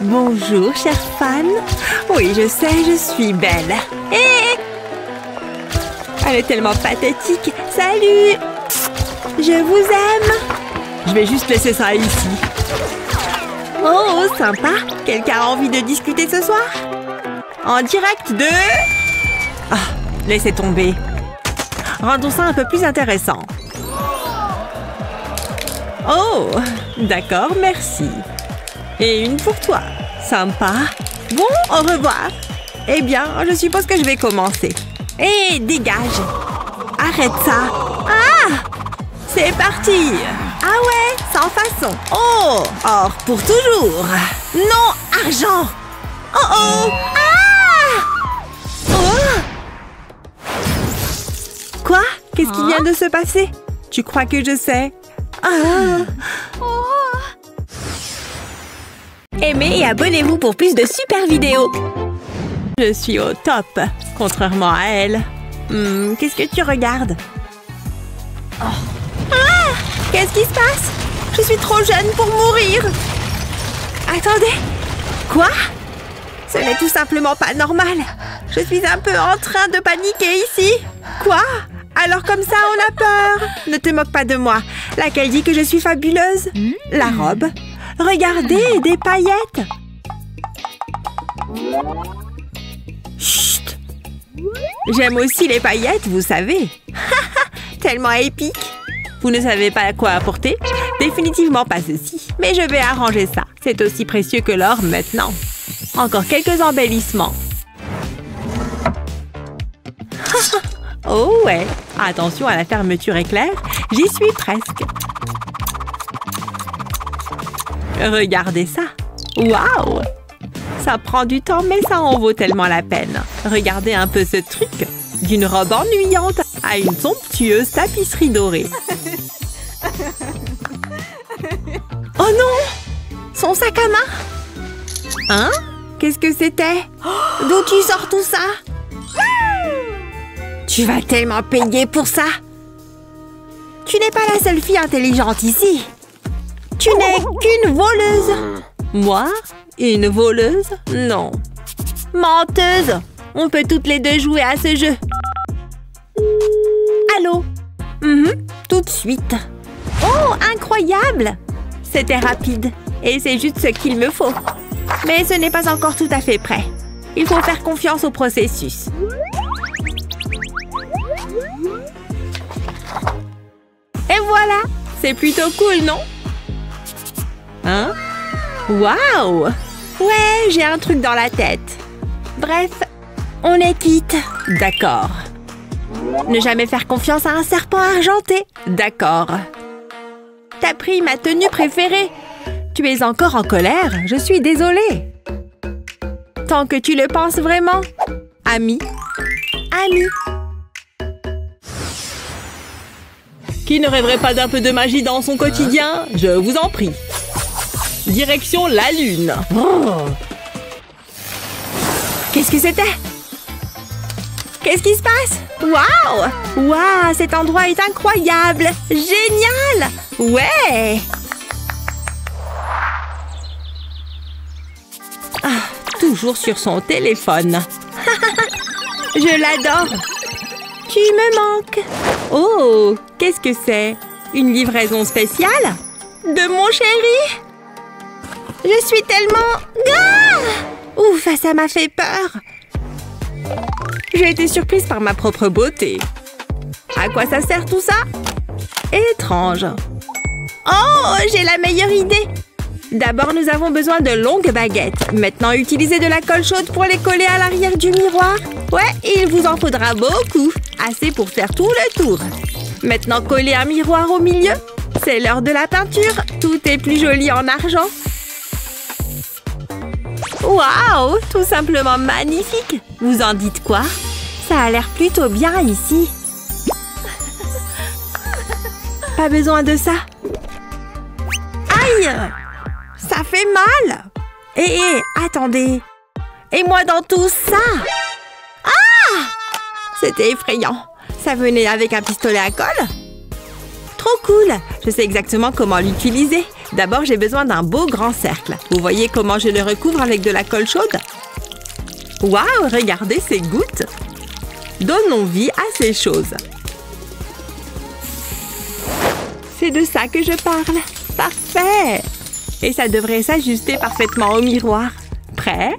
Bonjour, chère fan. Oui, je sais, je suis belle. Hé! Elle est tellement pathétique. Salut! Je vous aime. Je vais juste laisser ça ici. Oh, sympa. Quelqu'un a envie de discuter ce soir? En direct de... Ah, laissez tomber. Rendons ça un peu plus intéressant. Oh, d'accord, merci. Et une pour toi. Sympa. Bon, au revoir. Eh bien, je suppose que je vais commencer. Hé, dégage. Arrête ça. Ah! C'est parti. Ah ouais, sans façon. Oh, or pour toujours. Non, argent. Oh oh. Ah! Oh! Quoi? Qu'est-ce qui vient de se passer? Tu crois que je sais? Ah! Aimez et abonnez-vous pour plus de super vidéos. Je suis au top, contrairement à elle. Qu'est-ce que tu regardes? Oh. Ah! Qu'est-ce qui se passe? Je suis trop jeune pour mourir. Attendez. Quoi? Ce n'est tout simplement pas normal. Je suis un peu en train de paniquer ici. Quoi? Alors comme ça, on a peur. Ne te moque pas de moi. Laquelle dit que je suis fabuleuse? La robe. Regardez, des paillettes. Chut. J'aime aussi les paillettes, vous savez. Tellement épique. Vous ne savez pas quoi apporter? Définitivement pas ceci. Mais je vais arranger ça. C'est aussi précieux que l'or maintenant. Encore quelques embellissements. Oh ouais. Attention à la fermeture éclair. J'y suis presque. Regardez ça. Waouh! Ça prend du temps, mais ça en vaut tellement la peine. Regardez un peu ce truc. D'une robe ennuyante à une somptueuse tapisserie dorée. Oh non! Son sac à main! Hein? Qu'est-ce que c'était? D'où tu sors tout ça? Tu vas tellement payer pour ça! Tu n'es pas la seule fille intelligente ici. Tu n'es qu'une voleuse. Moi? Une voleuse? Non. Menteuse! On peut toutes les deux jouer à ce jeu. Allô? Tout de suite. Oh, incroyable! C'était rapide. Et c'est juste ce qu'il me faut. Mais ce n'est pas encore tout à fait prêt. Il faut faire confiance au processus. Et voilà! C'est plutôt cool, non? Hein? Waouh! Ouais, j'ai un truc dans la tête. Bref, on est quitte. D'accord. Ne jamais faire confiance à un serpent argenté. D'accord. T'as pris ma tenue préférée. Tu es encore en colère? Je suis désolée. Tant que tu le penses vraiment. Ami. Ami. Qui ne rêverait pas d'un peu de magie dans son quotidien? Je vous en prie. Direction la lune. Oh. Qu'est-ce que c'était? Qu'est-ce qui se passe? Waouh! Waouh, cet endroit est incroyable! Génial! Ouais! Ah, toujours sur son téléphone. Je l'adore! Tu me manques! Oh! Qu'est-ce que c'est? Une livraison spéciale? De mon chéri? Je suis tellement... Ah! Ouf, ça m'a fait peur! J'ai été surprise par ma propre beauté. À quoi ça sert tout ça? Étrange. Oh, j'ai la meilleure idée! D'abord, nous avons besoin de longues baguettes. Maintenant, utilisez de la colle chaude pour les coller à l'arrière du miroir. Ouais, il vous en faudra beaucoup. Assez pour faire tout le tour. Maintenant, collez un miroir au milieu. C'est l'heure de la peinture. Tout est plus joli en argent. Waouh! Tout simplement magnifique! Vous en dites quoi? Ça a l'air plutôt bien ici. Pas besoin de ça. Aïe! Ça fait mal! Hé, attendez! Et moi dans tout ça? Ah! C'était effrayant. Ça venait avec un pistolet à colle? Trop cool! Je sais exactement comment l'utiliser. D'abord, j'ai besoin d'un beau grand cercle. Vous voyez comment je le recouvre avec de la colle chaude? Waouh, regardez ces gouttes! Donnons vie à ces choses. C'est de ça que je parle. Parfait! Et ça devrait s'ajuster parfaitement au miroir. Prêt?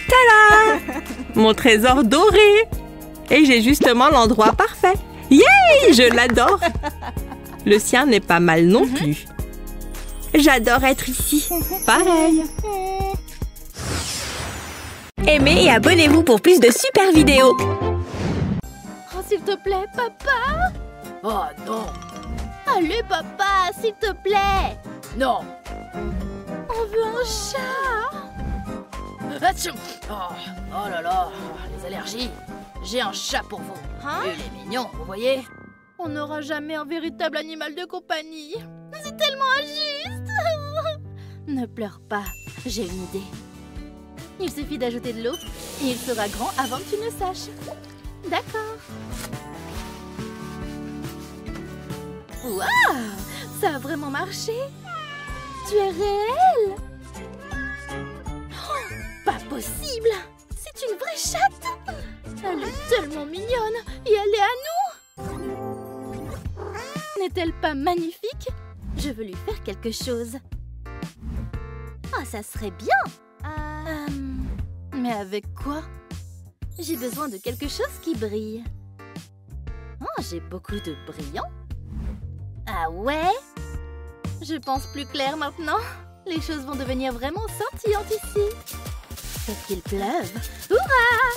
Tada! Mon trésor doré! Et j'ai justement l'endroit parfait. Yay! Je l'adore! Le sien n'est pas mal non plus. J'adore être ici. Pareil. Aimez et abonnez-vous pour plus de super vidéos. Oh, s'il te plaît, papa! Oh non! Allez, papa, s'il te plaît! Non! On veut un chat! Atchou! Oh là là, les allergies! J'ai un chat pour vous. Hein? Il est mignon, vous voyez? On n'aura jamais un véritable animal de compagnie. C'est tellement injuste! Ne pleure pas, j'ai une idée. Il suffit d'ajouter de l'eau et il sera grand avant que tu ne saches. D'accord. Waouh! Ça a vraiment marché! Tu es réelle! Oh, pas possible! C'est une vraie chatte! Elle est tellement mignonne et elle est à nous! N'est-elle pas magnifique? Je veux lui faire quelque chose. Ah, ça serait bien! Mais avec quoi? J'ai besoin de quelque chose qui brille. Oh, j'ai beaucoup de brillants. Ah ouais? Je pense plus clair maintenant. Les choses vont devenir vraiment scintillantes ici. Sauf qu'il pleuve. Hurrah!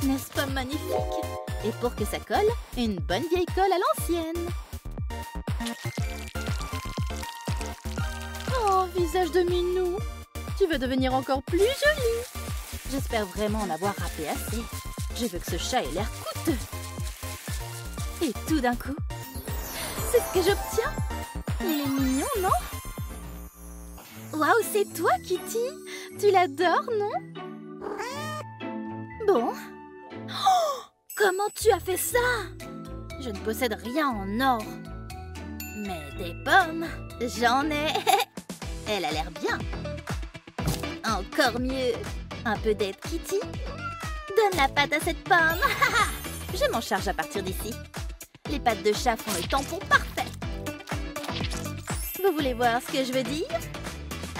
N'est-ce pas magnifique? Et pour que ça colle, une bonne vieille colle à l'ancienne. Oh, visage de minou. Tu vas devenir encore plus jolie. J'espère vraiment en avoir râpé assez. Je veux que ce chat ait l'air coûteux. Et tout d'un coup, c'est ce que j'obtiens. Il est mignon, non? Waouh, c'est toi, Kitty. Tu l'adores, non? Bon. Oh, comment tu as fait ça? Je ne possède rien en or. Mais des pommes, j'en ai. Elle a l'air bien. Encore mieux. Un peu d'aide, Kitty. Donne la pâte à cette pomme. Je m'en charge à partir d'ici. Les pattes de chat font le tampon parfait. Vous voulez voir ce que je veux dire?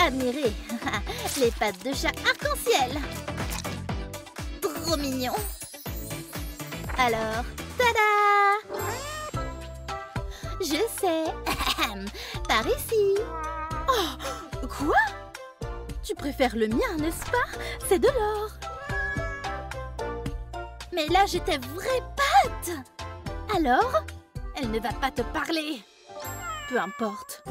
Admirez les pattes de chat arc-en-ciel. Trop mignon. Alors, tada! Je sais. Par ici. Oh, quoi? Tu préfères le mien, n'est-ce pas? C'est de l'or. Mais là, j'ai tes vraies pattes. Alors, elle ne va pas te parler. Peu importe.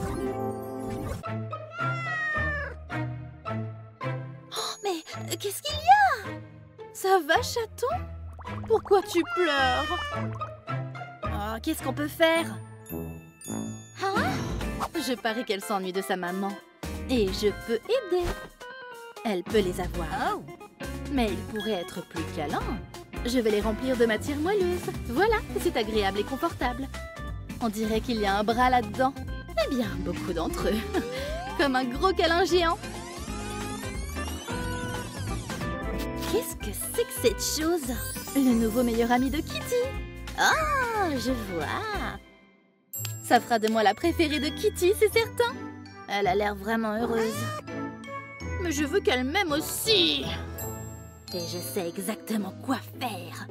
Oh, mais qu'est-ce qu'il y a? Ça va, chaton? Pourquoi tu pleures? Oh, qu'est-ce qu'on peut faire? Hein? Je parie qu'elle s'ennuie de sa maman. Et je peux aider. Elle peut les avoir. Oh. Mais ils pourraient être plus câlins. Je vais les remplir de matière moelleuse. Voilà, c'est agréable et confortable. On dirait qu'il y a un bras là-dedans. Eh bien, beaucoup d'entre eux. Comme un gros câlin géant. Qu'est-ce que c'est que cette chose? Le nouveau meilleur ami de Kitty. Ah, je vois. Ça fera de moi la préférée de Kitty, c'est certain. Elle a l'air vraiment heureuse. Mais je veux qu'elle m'aime aussi. Et je sais exactement quoi faire.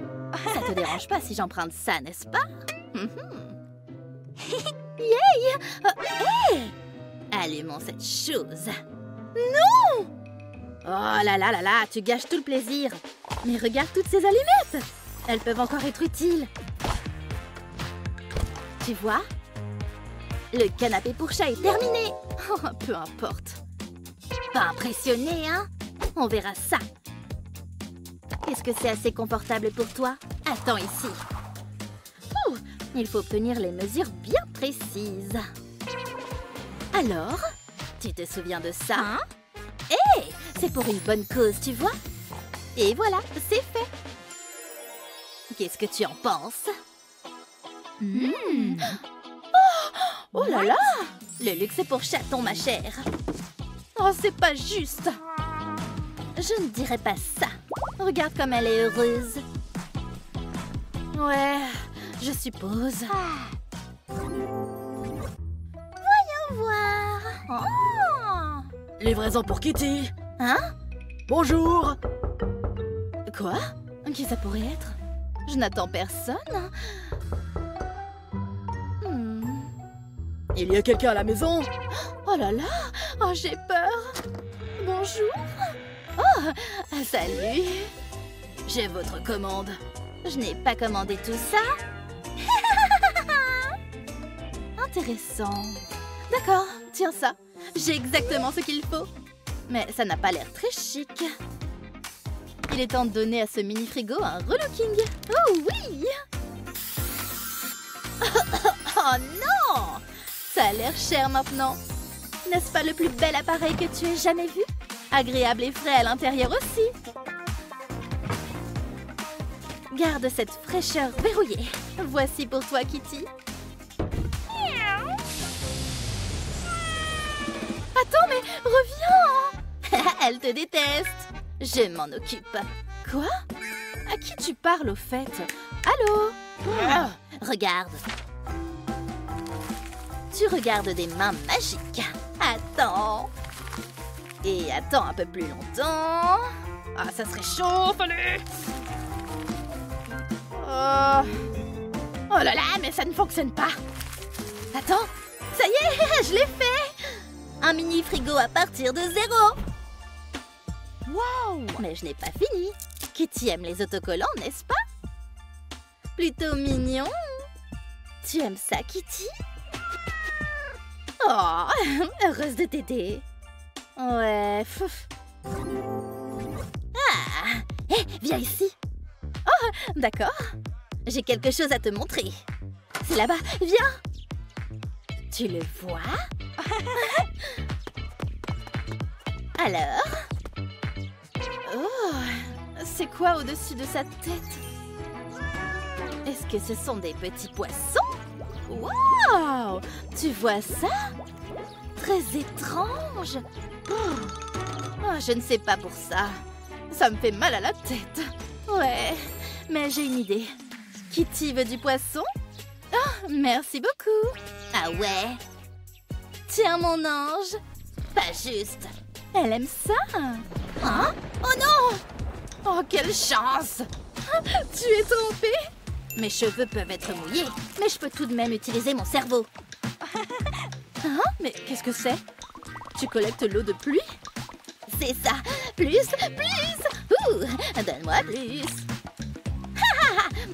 Ça te dérange pas si j'emprunte ça, n'est-ce pas? Yay! Hey! Allumons cette chose. Non! Oh là là là là, tu gâches tout le plaisir. Mais regarde toutes ces allumettes. Elles peuvent encore être utiles. Tu vois? Le canapé pour chat est terminé. Oh, peu importe. Pas impressionné, hein? On verra ça. Est-ce que c'est assez confortable pour toi? Attends ici. Oh, il faut obtenir les mesures bien précises. Alors, tu te souviens de ça, hein? Hé, c'est pour une bonne cause, tu vois? Et voilà, c'est fait. Qu'est-ce que tu en penses? Oh là là! Le luxe est pour chaton, ma chère. Oh, c'est pas juste. Je ne dirais pas ça. Regarde comme elle est heureuse. Ouais, je suppose. Voyons voir. Oh. Livraison pour Kitty. Hein? Bonjour. Quoi? Qui ça pourrait être? Je n'attends personne. Il y a quelqu'un à la maison? Oh là là! Oh, j'ai peur! Bonjour! Oh! Salut! J'ai votre commande. Je n'ai pas commandé tout ça. Intéressant. D'accord, tiens ça. J'ai exactement ce qu'il faut. Mais ça n'a pas l'air très chic. Il est temps de donner à ce mini-frigo un relooking. Oh oui! Oh non! Ça a l'air cher maintenant. N'est-ce pas le plus bel appareil que tu aies jamais vu? Agréable et frais à l'intérieur aussi. Garde cette fraîcheur verrouillée. Voici pour toi, Kitty. Attends, mais reviens! Elle te déteste. Je m'en occupe. Quoi? À qui tu parles au fait? Allô? Regarde. Tu regardes des mains magiques. Attends. Et attends un peu plus longtemps. Ah, ça serait chaud, fallait. Oh là là, mais ça ne fonctionne pas. Attends, ça y est, je l'ai fait. Un mini frigo à partir de 0. Wow. Mais je n'ai pas fini. Kitty aime les autocollants, n'est-ce pas? Plutôt mignon. Tu aimes ça, Kitty? Oh, heureuse de t'aider. Ouais, fouf. Ah, hé, viens ici. Oh, d'accord. J'ai quelque chose à te montrer. C'est là-bas, viens. Tu le vois? Alors? Oh, c'est quoi au-dessus de sa tête? Est-ce que ce sont des petits poissons? Wow! Tu vois ça? Très étrange. Oh, je ne sais pas pour ça. Ça me fait mal à la tête. Ouais, mais j'ai une idée. Kitty veut du poisson? Oh, merci beaucoup. Ah ouais? Tiens, mon ange. Pas juste. Elle aime ça. Hein? Oh non! Oh, quelle chance! Tu es trompée? Mes cheveux peuvent être mouillés, mais je peux tout de même utiliser mon cerveau. Hein? Mais qu'est-ce que c'est? Tu collectes l'eau de pluie? C'est ça. Plus, plus. Ouh, donne-moi plus.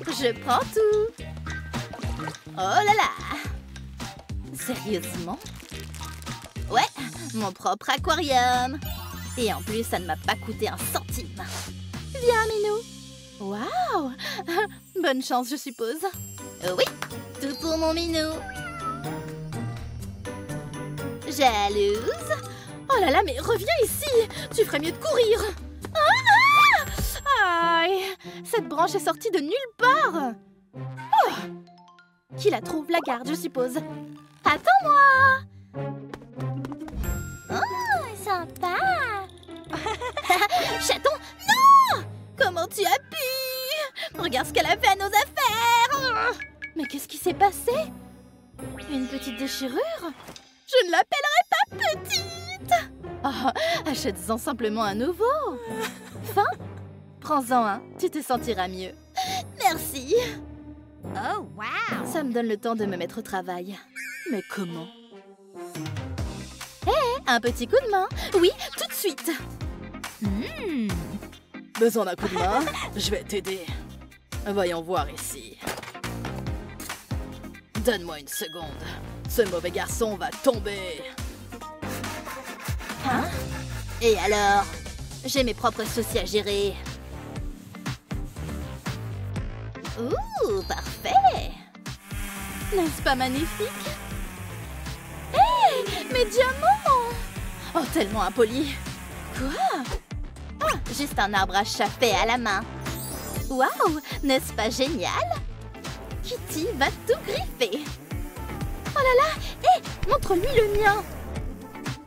Je prends tout. Oh là là. Sérieusement? Ouais, mon propre aquarium. Et en plus, ça ne m'a pas coûté un centime. Viens, Minou. Waouh! Bonne chance, je suppose. Oui, tout pour mon Minou. Jalouse? Oh là là, mais reviens ici! Tu ferais mieux de courir! Ah! Aïe! Cette branche est sortie de nulle part! Oh! Qui la trouve? La garde, je suppose. Attends-moi! Oh, sympa! Chaton, non! Comment tu as pu? Regarde ce qu'elle a fait à nos affaires! Mais qu'est-ce qui s'est passé? Une petite déchirure? Je ne l'appellerai pas petite! Oh, achète-en simplement un nouveau. Fin? Prends-en un, tu te sentiras mieux. Merci. Oh, wow! Ça me donne le temps de me mettre au travail. Mais comment? Hé, un petit coup de main. Oui, tout de suite. Besoin d'un coup de main? Je vais t'aider. Voyons voir ici. Donne-moi une seconde. Ce mauvais garçon va tomber. Hein? Et alors? J'ai mes propres soucis à gérer. Ouh, parfait! N'est-ce pas magnifique? Hé, mes diamants! Oh, tellement impoli! Quoi? Ah, juste un arbre à chat fait à la main. Waouh, n'est-ce pas génial? Kitty va tout griffer. Oh là là! Hé, Montre-lui le mien.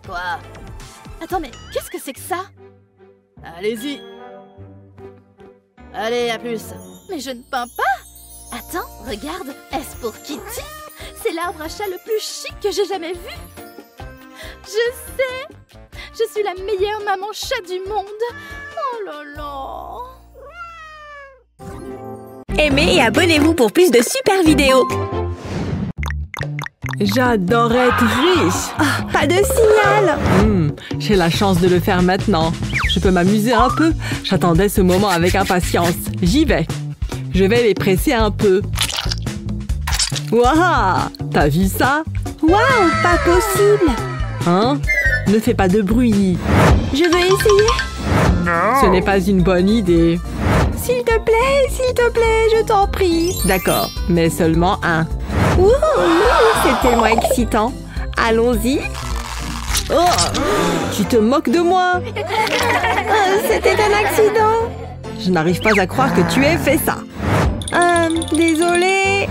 Quoi? Attends, mais qu'est-ce que c'est que ça? Allez-y. Allez, à plus. Mais je ne peins pas. Attends, regarde. Est-ce pour Kitty? C'est l'arbre à chat le plus chic que j'ai jamais vu. Je sais. Je suis la meilleure maman chat du monde. Oh là là. Aimez et abonnez-vous pour plus de super vidéos. J'adore être riche. Ah, pas de signal. J'ai la chance de le faire maintenant. Je peux m'amuser un peu. J'attendais ce moment avec impatience. J'y vais. Je vais les presser un peu. Waouh! T'as vu ça? Waouh, pas possible. Hein? Ne fais pas de bruit. Je veux essayer. Ce n'est pas une bonne idée. S'il te plaît, je t'en prie. D'accord, mais seulement un. Ouh, c'est tellement excitant. Allons-y. Oh! Tu te moques de moi? C'était un accident. Je n'arrive pas à croire que tu aies fait ça. Désolée.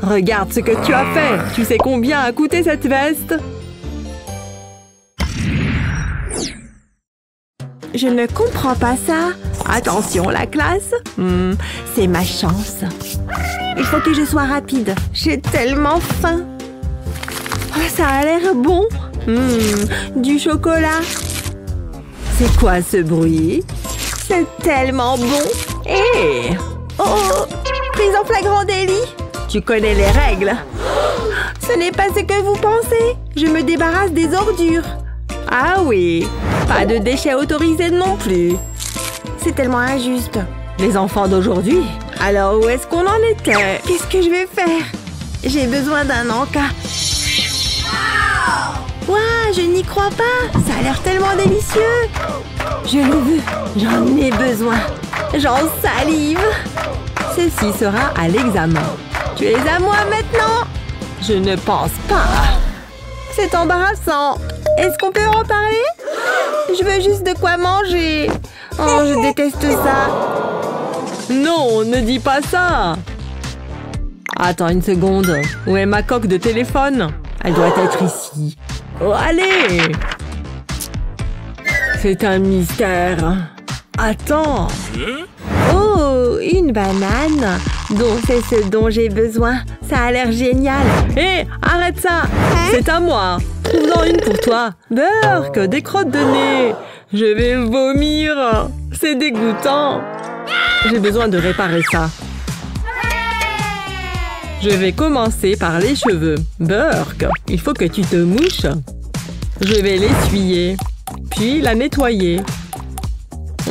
Regarde ce que tu as fait. Tu sais combien a coûté cette veste? Je ne comprends pas ça. Attention, la classe. C'est ma chance. Il faut que je sois rapide. J'ai tellement faim. Oh, ça a l'air bon. Du chocolat. C'est quoi ce bruit? C'est tellement bon. Hé! Oh, prise en flagrant délit. Tu connais les règles. Ce n'est pas ce que vous pensez. Je me débarrasse des ordures. Ah oui, pas de déchets autorisés non plus. C'est tellement injuste. Les enfants d'aujourd'hui. Alors où est-ce qu'on en était? Qu'est-ce que je vais faire? J'ai besoin d'un encas. Waouh, je n'y crois pas. Ça a l'air tellement délicieux. Je le veux. J'en ai besoin. J'en salive. Ceci sera à l'examen. Tu es à moi maintenant? Je ne pense pas. C'est embarrassant. Est-ce qu'on peut en parler? Je veux juste de quoi manger. Oh, je déteste ça. Non, ne dis pas ça. Attends une seconde. Où est ma coque de téléphone? Elle doit être ici. Oh, allez! C'est un mystère. Attends. Oh, une banane. Donc c'est ce dont j'ai besoin. Ça a l'air génial. Hé, arrête ça. C'est à moi. Trouve-en une pour toi. Burk, des crottes de nez. Je vais vomir. C'est dégoûtant. J'ai besoin de réparer ça. Je vais commencer par les cheveux. Burk, il faut que tu te mouches. Je vais l'essuyer, puis la nettoyer.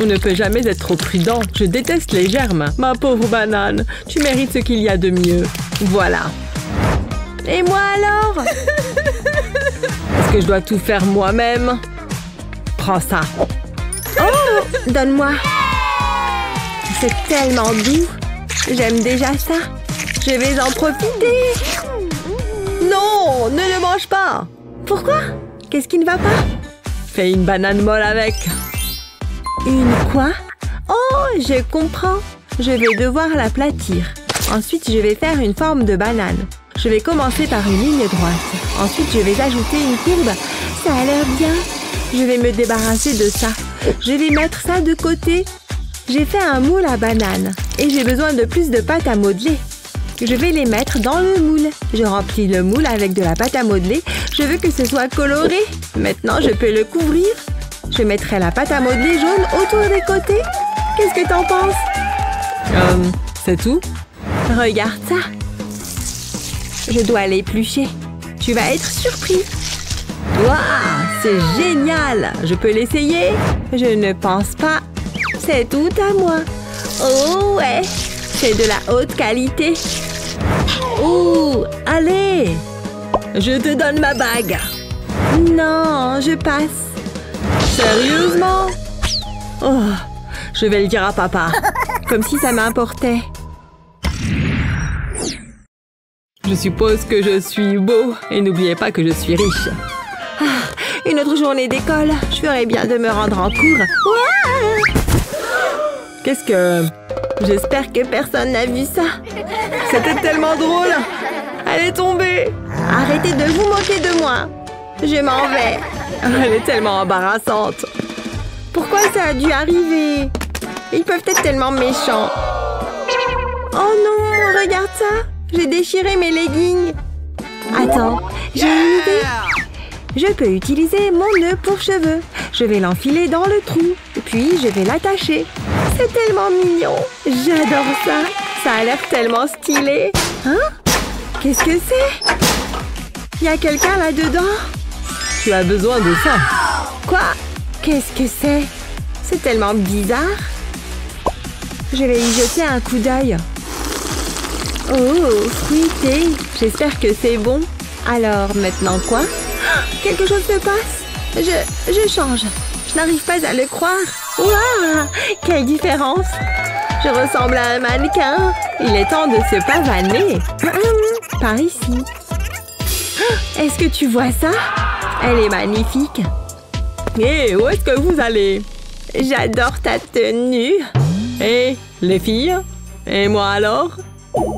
On ne peut jamais être trop prudent. Je déteste les germes. Ma pauvre banane, tu mérites ce qu'il y a de mieux. Voilà. Et moi alors? Est-ce que je dois tout faire moi-même? Prends ça. Oh, donne-moi. C'est tellement doux. J'aime déjà ça. Je vais en profiter. Non, ne le mange pas. Pourquoi? Qu'est-ce qui ne va pas? Fais une banane molle avec. Une quoi? Oh, je comprends. Je vais devoir l'aplatir. Ensuite, je vais faire une forme de banane. Je vais commencer par une ligne droite. Ensuite, je vais ajouter une courbe. Ça a l'air bien. Je vais me débarrasser de ça. Je vais mettre ça de côté. J'ai fait un moule à banane. Et j'ai besoin de plus de pâte à modeler. Je vais les mettre dans le moule. Je remplis le moule avec de la pâte à modeler. Je veux que ce soit coloré. Maintenant, je peux le couvrir. Je mettrai la pâte à modeler jaune autour des côtés. Qu'est-ce que t'en penses? C'est tout? Regarde ça. Je dois l'éplucher. Tu vas être surpris. Waouh, c'est génial! Je peux l'essayer? Je ne pense pas. C'est tout à moi. Oh ouais, c'est de la haute qualité. Ouh, allez! Je te donne ma bague. Non, je passe. Sérieusement? Oh, je vais le dire à papa. Comme si ça m'importait. Je suppose que je suis beau. Et n'oubliez pas que je suis riche. Une autre journée d'école. Je ferais bien de me rendre en cours. Ouah! Qu'est-ce que... J'espère que personne n'a vu ça. C'était tellement drôle. Elle est tombée. Arrêtez de vous moquer de moi. Je m'en vais. Elle est tellement embarrassante. Pourquoi ça a dû arriver? Ils peuvent être tellement méchants. Oh non, regarde ça. J'ai déchiré mes leggings. Attends, j'ai une idée. Je peux utiliser mon nœud pour cheveux. Je vais l'enfiler dans le trou, puis je vais l'attacher. C'est tellement mignon. J'adore ça. Ça a l'air tellement stylé. Hein? Qu'est-ce que c'est? Il y a quelqu'un là-dedans? Tu as besoin de ça. Quoi? Qu'est-ce que c'est? C'est tellement bizarre. Je vais y jeter un coup d'œil. Oh, fruité. J'espère que c'est bon. Alors, maintenant quoi? Quelque chose se passe. Je change. Je n'arrive pas à le croire. Waouh! Quelle différence! Je ressemble à un mannequin. Il est temps de se pavaner. Par ici. Est-ce que tu vois ça? Elle est magnifique. Hé, où est-ce que vous allez? J'adore ta tenue. Hé, les filles? Et moi alors?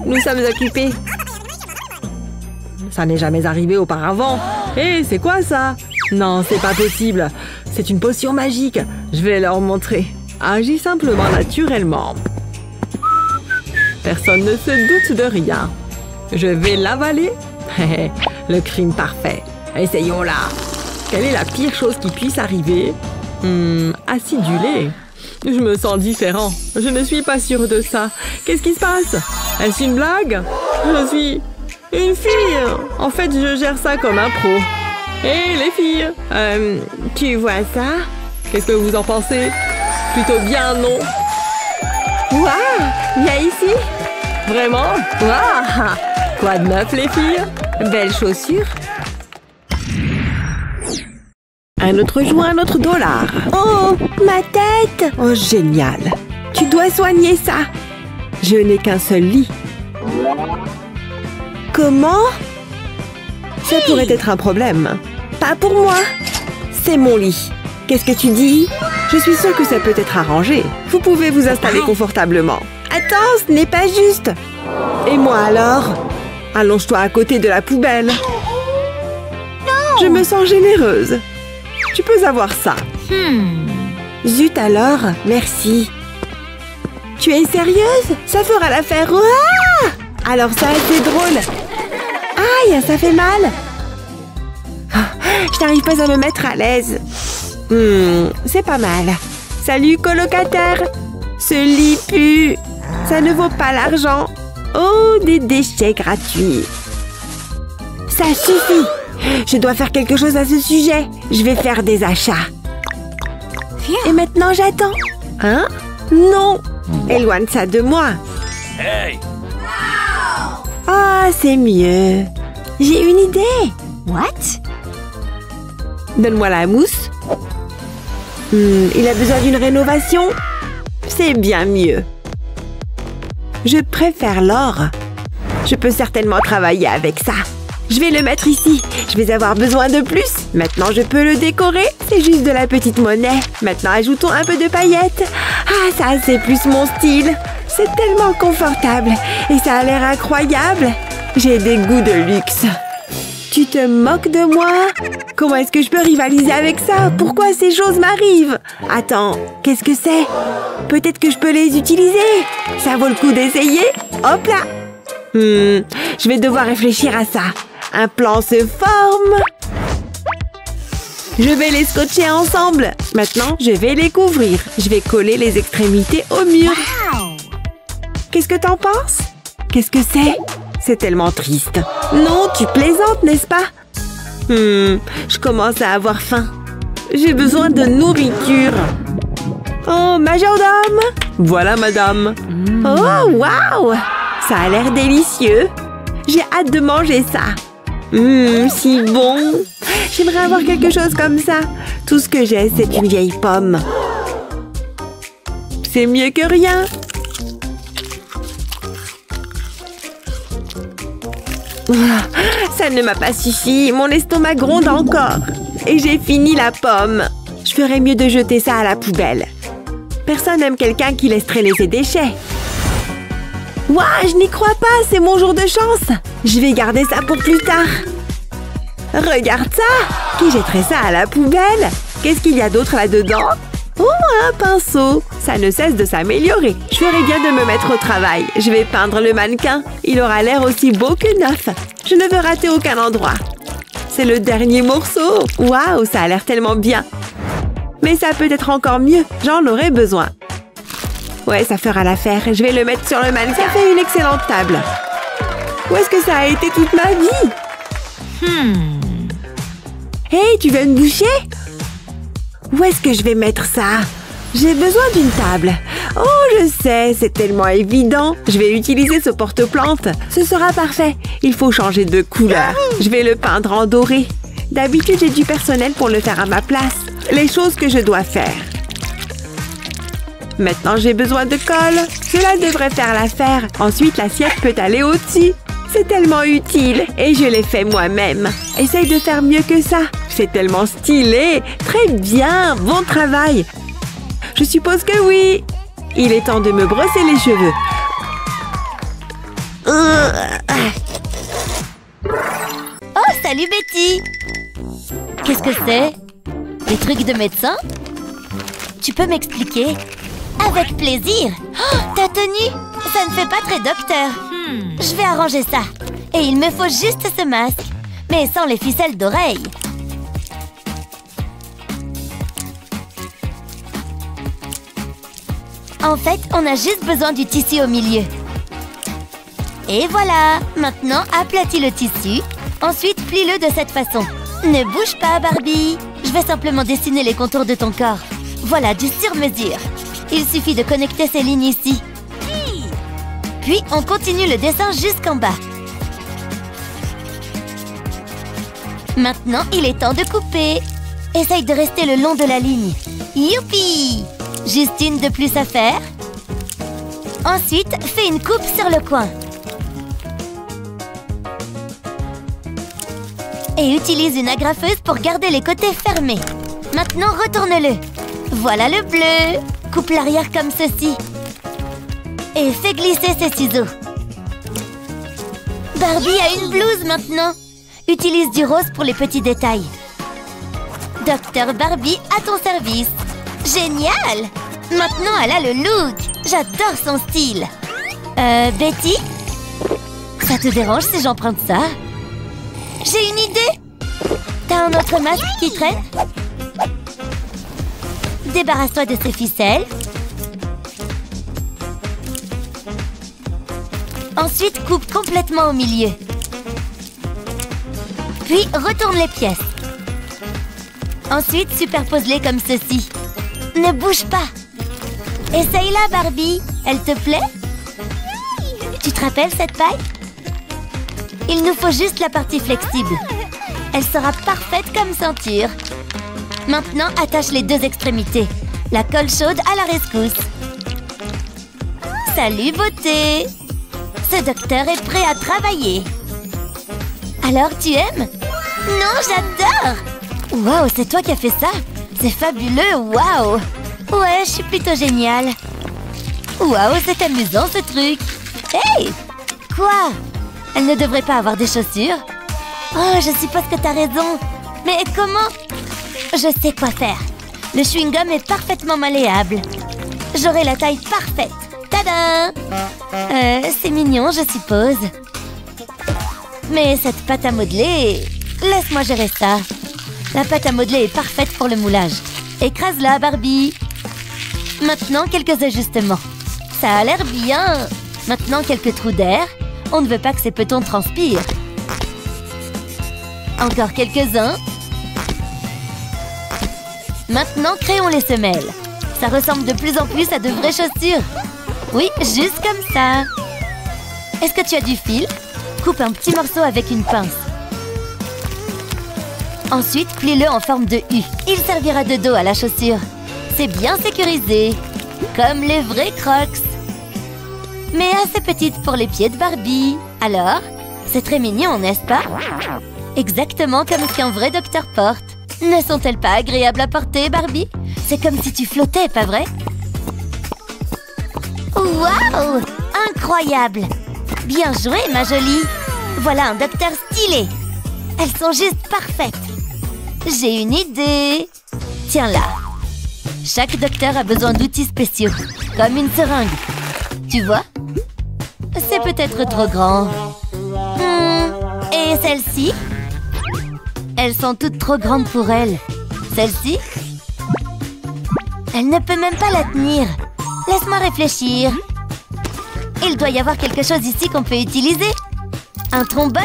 Nous sommes occupés. Ça n'est jamais arrivé auparavant. Hé, c'est quoi ça? Non, c'est pas possible. C'est une potion magique. Je vais leur montrer. Agis simplement naturellement. Personne ne se doute de rien. Je vais l'avaler. Le crime parfait. Essayons-la. Quelle est la pire chose qui puisse arriver? Acidulé. Je me sens différent. Je ne suis pas sûre de ça. Qu'est-ce qui se passe? Est-ce une blague? Je suis une fille. En fait, je gère ça comme un pro. Hé, les filles! Tu vois ça? Qu'est-ce que vous en pensez? Plutôt bien, non? Waouh! Viens ici! Vraiment? Waouh! Quoi de neuf, les filles? Belles chaussures. Un autre joint, un autre dollar. Oh, ma tête! Oh, génial! Tu dois soigner ça. Je n'ai qu'un seul lit. Comment? Ça pourrait être un problème. Pas pour moi. C'est mon lit. Qu'est-ce que tu dis? Je suis sûre que ça peut être arrangé. Vous pouvez vous installer confortablement. Attends, ce n'est pas juste. Et moi alors? Allonge-toi à côté de la poubelle. Non! Je me sens généreuse. Tu peux avoir ça. Zut alors, merci. Tu es sérieuse? Ça fera l'affaire. Ah! Alors ça, c'est drôle. Aïe, ça fait mal. Je n'arrive pas à me mettre à l'aise. C'est pas mal. Salut, colocataire. Ce lit pue. Ça ne vaut pas l'argent. Oh, des déchets gratuits. Ça suffit. Je dois faire quelque chose à ce sujet. Je vais faire des achats. Et maintenant, j'attends. Hein? Non. Éloigne ça de moi. Hey! Ah, c'est mieux. J'ai une idée. What? Donne-moi la mousse. Il a besoin d'une rénovation. C'est bien mieux. Je préfère l'or. Je peux certainement travailler avec ça. Je vais le mettre ici. Je vais avoir besoin de plus. Maintenant, je peux le décorer. C'est juste de la petite monnaie. Maintenant, ajoutons un peu de paillettes. Ah, ça, c'est plus mon style. C'est tellement confortable. Et ça a l'air incroyable. J'ai des goûts de luxe. Tu te moques de moi? Comment est-ce que je peux rivaliser avec ça? Pourquoi ces choses m'arrivent? Attends, qu'est-ce que c'est? Peut-être que je peux les utiliser? Ça vaut le coup d'essayer? Hop là! Je vais devoir réfléchir à ça. Un plan se forme. Je vais les scotcher ensemble. Maintenant, je vais les couvrir. Je vais coller les extrémités au mur. Qu'est-ce que t'en penses? Qu'est-ce que c'est? C'est tellement triste. Non, tu plaisantes, n'est-ce pas? Je commence à avoir faim. J'ai besoin de nourriture. Oh, majordome! Voilà, madame. Oh, waouh! Ça a l'air délicieux. J'ai hâte de manger ça. Si bon. J'aimerais avoir quelque chose comme ça. Tout ce que j'ai, c'est une vieille pomme. C'est mieux que rien. Ça ne m'a pas suffi. Mon estomac gronde encore. Et j'ai fini la pomme. Je ferais mieux de jeter ça à la poubelle. Personne n'aime quelqu'un qui laisse traîner ses déchets. Ouah, je n'y crois pas. C'est mon jour de chance. Je vais garder ça pour plus tard. Regarde ça! Qui jetterait ça à la poubelle? Qu'est-ce qu'il y a d'autre là-dedans? Oh, un pinceau! Ça ne cesse de s'améliorer. Je ferais bien de me mettre au travail. Je vais peindre le mannequin. Il aura l'air aussi beau que neuf. Je ne veux rater aucun endroit. C'est le dernier morceau. Waouh, ça a l'air tellement bien. Mais ça peut être encore mieux. J'en aurais besoin. Ouais, ça fera l'affaire. Je vais le mettre sur le mannequin. Ça fait une excellente table. Où est-ce que ça a été toute ma vie? Hey, tu veux une bouchée? Où est-ce que je vais mettre ça? J'ai besoin d'une table. Oh, je sais, c'est tellement évident. Je vais utiliser ce porte-plantes. Ce sera parfait. Il faut changer de couleur. Je vais le peindre en doré. D'habitude, j'ai du personnel pour le faire à ma place. Les choses que je dois faire. Maintenant, j'ai besoin de colle. Cela devrait faire l'affaire. Ensuite, l'assiette peut aller au-dessus. C'est tellement utile. Et je l'ai fait moi-même. Essaye de faire mieux que ça. C'est tellement stylé. Très bien. Bon travail. Je suppose que oui. Il est temps de me brosser les cheveux. Oh, salut Betty! Qu'est-ce que c'est? Des trucs de médecin? Tu peux m'expliquer? Avec plaisir! Oh, ta tenue! Ça ne fait pas très docteur. Je vais arranger ça. Et il me faut juste ce masque. Mais sans les ficelles d'oreilles. En fait, on a juste besoin du tissu au milieu. Et voilà! Maintenant, aplatis le tissu. Ensuite, plie-le de cette façon. Ne bouge pas, Barbie. Je vais simplement dessiner les contours de ton corps. Voilà, du sur-mesure. Il suffit de connecter ces lignes ici. Puis, on continue le dessin jusqu'en bas. Maintenant, il est temps de couper. Essaye de rester le long de la ligne. Youpi! Juste une de plus à faire. Ensuite, fais une coupe sur le coin. Et utilise une agrafeuse pour garder les côtés fermés. Maintenant, retourne-le. Voilà le bleu. Coupe l'arrière comme ceci. Et fais glisser ses ciseaux. Barbie a une blouse maintenant. Utilise du rose pour les petits détails. Docteur Barbie à ton service. Génial! Maintenant, elle a le look. J'adore son style. Betty? Ça te dérange si j'emprunte ça? J'ai une idée! T'as un autre masque qui traîne? Débarrasse-toi de ces ficelles. Ensuite, coupe complètement au milieu. Puis, retourne les pièces. Ensuite, superpose-les comme ceci. Ne bouge pas. Essaye-la, Barbie. Elle te plaît? Tu te rappelles cette paille? Il nous faut juste la partie flexible. Elle sera parfaite comme ceinture. Maintenant, attache les deux extrémités. La colle chaude à la rescousse. Salut, beauté! Ce docteur est prêt à travailler. Alors, tu aimes? Non, j'adore! Waouh, c'est toi qui as fait ça? C'est fabuleux, waouh! Ouais, je suis plutôt géniale. Waouh, c'est amusant ce truc. Hey! Quoi? Elle ne devrait pas avoir des chaussures? Oh, je suppose que t'as raison. Mais comment? Je sais quoi faire. Le chewing-gum est parfaitement malléable. J'aurai la taille parfaite. Tada! C'est mignon, je suppose. Mais cette pâte à modeler... Laisse-moi gérer ça. La pâte à modeler est parfaite pour le moulage. Écrase-la, Barbie. Maintenant, quelques ajustements. Ça a l'air bien. Maintenant, quelques trous d'air. On ne veut pas que ces petons transpirent. Encore quelques-uns. Maintenant, créons les semelles. Ça ressemble de plus en plus à de vraies chaussures. Oui, juste comme ça. Est-ce que tu as du fil? Coupe un petit morceau avec une pince. Ensuite, plie-le en forme de U. Il servira de dos à la chaussure. C'est bien sécurisé. Comme les vrais Crocs. Mais assez petite pour les pieds de Barbie. Alors, c'est très mignon, n'est-ce pas? Exactement comme ce qu'un vrai docteur porte. Ne sont-elles pas agréables à porter, Barbie? C'est comme si tu flottais, pas vrai? Waouh! Incroyable! Bien joué, ma jolie! Voilà un docteur stylé! Elles sont juste parfaites. J'ai une idée. Tiens là. Chaque docteur a besoin d'outils spéciaux, comme une seringue. Tu vois? C'est peut-être trop grand. Et celle-ci? Elles sont toutes trop grandes pour elle. Celle-ci? Elle ne peut même pas la tenir. Laisse-moi réfléchir. Il doit y avoir quelque chose ici qu'on peut utiliser. Un trombone?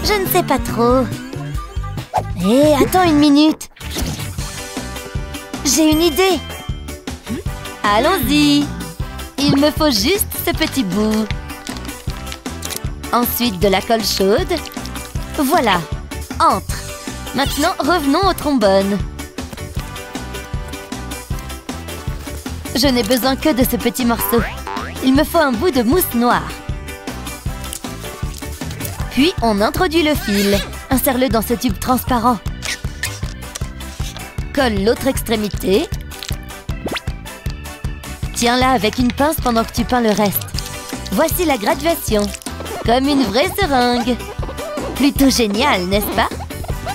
Je ne sais pas trop. Hé, attends une minute. J'ai une idée. Allons-y. Il me faut juste ce petit bout. Ensuite, de la colle chaude. Voilà. Entre. Maintenant, revenons au trombone. Je n'ai besoin que de ce petit morceau. Il me faut un bout de mousse noire. Puis, on introduit le fil. Insère-le dans ce tube transparent. Colle l'autre extrémité. Tiens-la avec une pince pendant que tu peins le reste. Voici la graduation. Comme une vraie seringue. Plutôt génial, n'est-ce pas?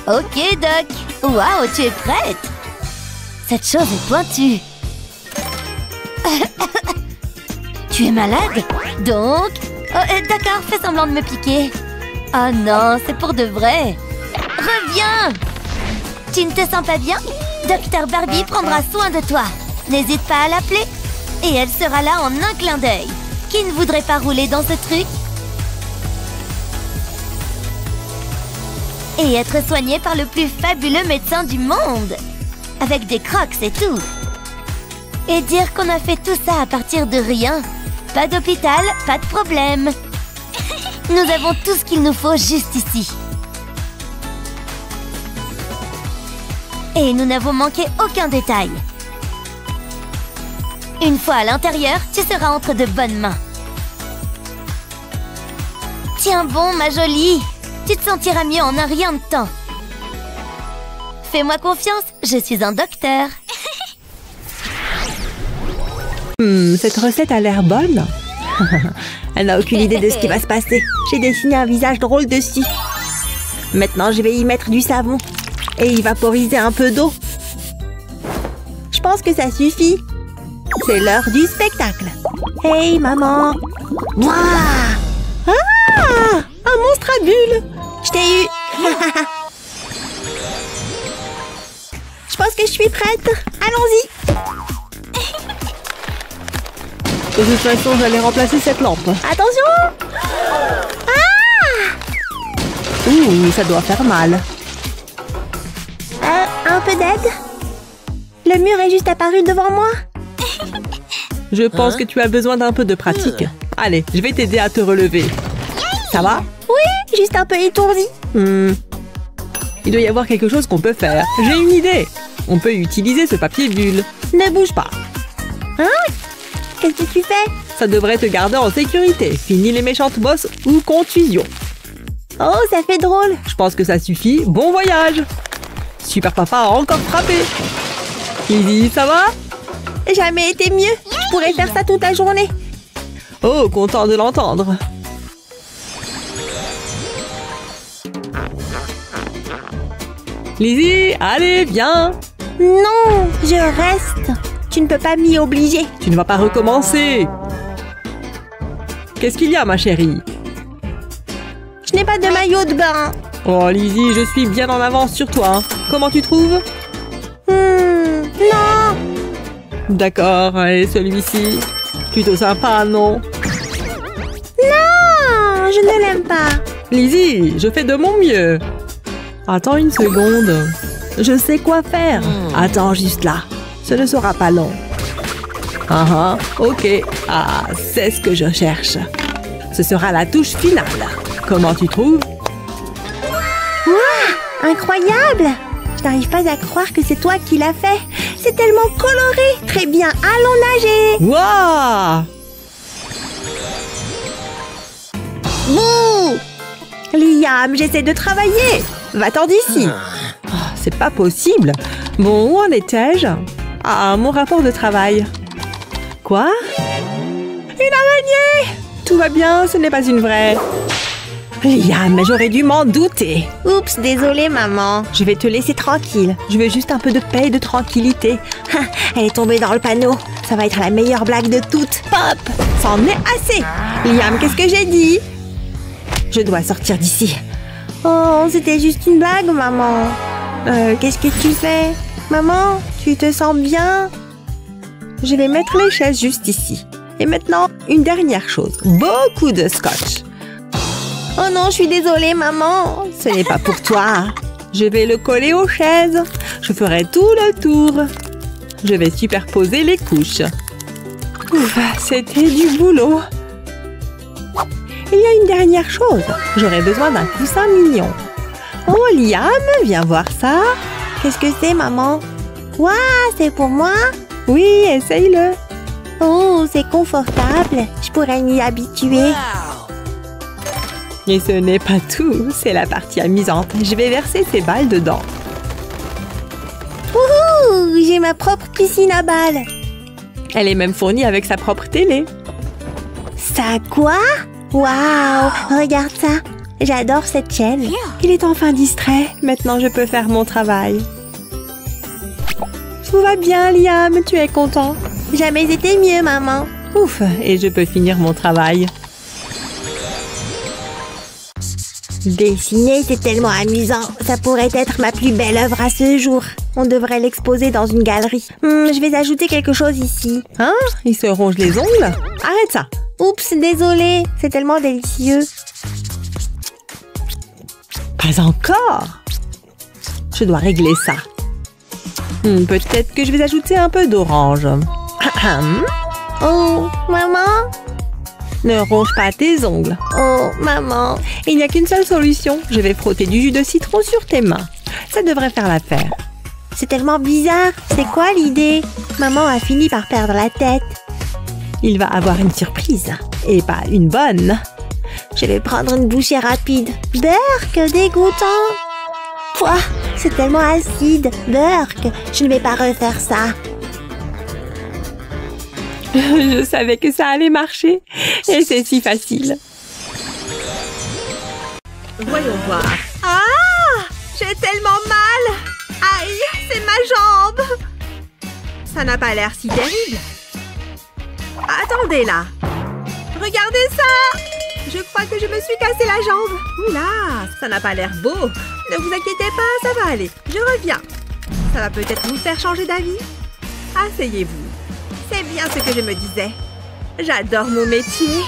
Ok, Doc. Waouh, tu es prête? Cette chose est pointue. Tu es malade? Donc... d'accord, fais semblant de me piquer. Oh non, c'est pour de vrai. Reviens! Tu ne te sens pas bien? Docteur Barbie prendra soin de toi. N'hésite pas à l'appeler. Et elle sera là en un clin d'œil. Qui ne voudrait pas rouler dans ce truc? Et être soigné par le plus fabuleux médecin du monde. Avec des crocs et tout. Et dire qu'on a fait tout ça à partir de rien. Pas d'hôpital, pas de problème. Nous avons tout ce qu'il nous faut juste ici. Et nous n'avons manqué aucun détail. Une fois à l'intérieur, tu seras entre de bonnes mains. Tiens bon, ma jolie. Tu te sentiras mieux en un rien de temps. Fais-moi confiance, je suis un docteur. Cette recette a l'air bonne. Elle n'a aucune idée de ce qui va se passer. J'ai dessiné un visage drôle dessus. Maintenant, je vais y mettre du savon et y vaporiser un peu d'eau. Je pense que ça suffit. C'est l'heure du spectacle. Hey, maman! Wouah! Ah! Un monstre à bulles! Je t'ai eu! Je pense que je suis prête. Allons-y! De toute façon, j'allais remplacer cette lampe. Attention! Ouh, ça doit faire mal. Un peu d'aide? Le mur est juste apparu devant moi. Je pense que tu as besoin d'un peu de pratique. Allez, je vais t'aider à te relever. Ça va? Oui, juste un peu étourdi. Il doit y avoir quelque chose qu'on peut faire. J'ai une idée. On peut utiliser ce papier bulle. Ne bouge pas. Hein? Qu'est-ce que tu fais? Ça devrait te garder en sécurité. Fini les méchantes bosses ou contusions. Oh, ça fait drôle. Je pense que ça suffit. Bon voyage. Super Papa a encore frappé. Lizzie, ça va? Jamais été mieux. Je pourrais faire ça toute la journée. Oh, content de l'entendre. Lizzie, allez, viens. Non, je reste. Tu ne peux pas m'y obliger. Tu ne vas pas recommencer. Qu'est-ce qu'il y a, ma chérie? Je n'ai pas de maillot de bain. Oh, Lizzie, je suis bien en avance sur toi. Hein. Comment tu trouves? Non. D'accord, allez, celui-ci. Plutôt sympa, non? Non, je ne l'aime pas. Lizzie, je fais de mon mieux. Attends une seconde. Je sais quoi faire. Attends juste là. Ce ne sera pas long. Ok. Ah, c'est ce que je cherche. Ce sera la touche finale. Comment tu trouves? Wow, incroyable! Je n'arrive pas à croire que c'est toi qui l'as fait. C'est tellement coloré. Très bien, allons nager. Waouh! Bouh! Liam, j'essaie de travailler. Va-t'en d'ici. Oh, c'est pas possible. Bon, où en étais-je? Ah, mon rapport de travail. Quoi? Une araignée! Tout va bien, ce n'est pas une vraie. Liam, j'aurais dû m'en douter. Oups, désolée, maman. Je vais te laisser tranquille. Je veux juste un peu de paix et de tranquillité. Elle est tombée dans le panneau. Ça va être la meilleure blague de toutes. Pop! C'en est assez! Liam, qu'est-ce que j'ai dit? Je dois sortir d'ici. Oh, c'était juste une blague, maman. Qu'est-ce que tu fais? Maman, tu te sens bien? Je vais mettre les chaises juste ici. Et maintenant, une dernière chose. Beaucoup de scotch. Oh non, je suis désolée, maman. Ce n'est pas pour toi. Je vais le coller aux chaises. Je ferai tout le tour. Je vais superposer les couches. Ouf, c'était du boulot. Il y a une dernière chose. J'aurais besoin d'un coussin mignon. Oh, Liam, viens voir ça. Qu'est-ce que c'est, maman? Waouh, c'est pour moi? Oui, essaye-le. Oh, c'est confortable. Je pourrais m'y habituer. Et ce n'est pas tout, c'est la partie amusante. Je vais verser ces balles dedans. Wouhou! J'ai ma propre piscine à balles. Elle est même fournie avec sa propre télé. Ça quoi? Waouh! Regarde ça. J'adore cette chaîne. Il est enfin distrait. Maintenant, je peux faire mon travail. Tout va bien, Liam. Tu es content? Jamais été mieux, maman. Ouf! Et je peux finir mon travail. Dessiner, c'est tellement amusant. Ça pourrait être ma plus belle œuvre à ce jour. On devrait l'exposer dans une galerie. Je vais ajouter quelque chose ici. Hein? Il se ronge les ongles? Arrête ça! Oups, désolée. C'est tellement délicieux. Pas encore! Je dois régler ça. Peut-être que je vais ajouter un peu d'orange. Oh, maman? Ne ronge pas tes ongles. Oh, maman. Il n'y a qu'une seule solution. Je vais frotter du jus de citron sur tes mains. Ça devrait faire l'affaire. C'est tellement bizarre. C'est quoi l'idée? Maman a fini par perdre la tête. Il va avoir une surprise. Et pas une bonne. Je vais prendre une bouchée rapide. Burk, dégoûtant. Pouah, c'est tellement acide. Burk, je ne vais pas refaire ça. Je savais que ça allait marcher. Et c'est si facile. Voyons voir. Ah! J'ai tellement mal! Aïe, c'est ma jambe! Ça n'a pas l'air si terrible. Attendez là. Regardez ça! Je crois que je me suis cassé la jambe. Oula, ça n'a pas l'air beau. Ne vous inquiétez pas, ça va aller. Je reviens. Ça va peut-être vous faire changer d'avis. Asseyez-vous. C'est bien ce que je me disais. J'adore mon métier.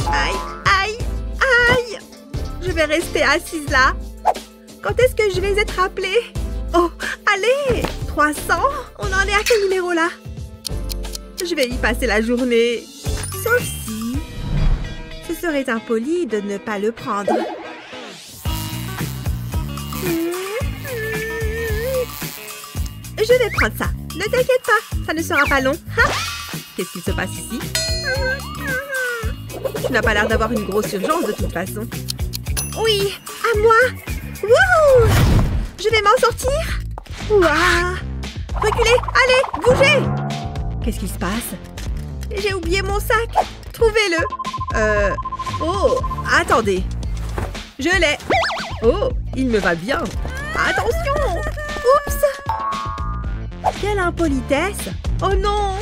Aïe, aïe, aïe! Je vais rester assise là. Quand est-ce que je vais être appelée? Oh, allez! 300? On en est à quel numéro là? Je vais y passer la journée. Sauf si... ce serait impoli de ne pas le prendre. Je vais prendre ça. Ne t'inquiète pas, ça ne sera pas long. Qu'est-ce qu'il se passe ici? Tu n'as pas l'air d'avoir une grosse urgence de toute façon. Oui, à moi. Wouhou! Je vais m'en sortir. Ouah! Reculez, allez, bougez! Qu'est-ce qui se passe? J'ai oublié mon sac. Trouvez-le. Oh, attendez. Je l'ai. Oh, il me va bien. Attention! Oups! Quelle impolitesse! Oh non!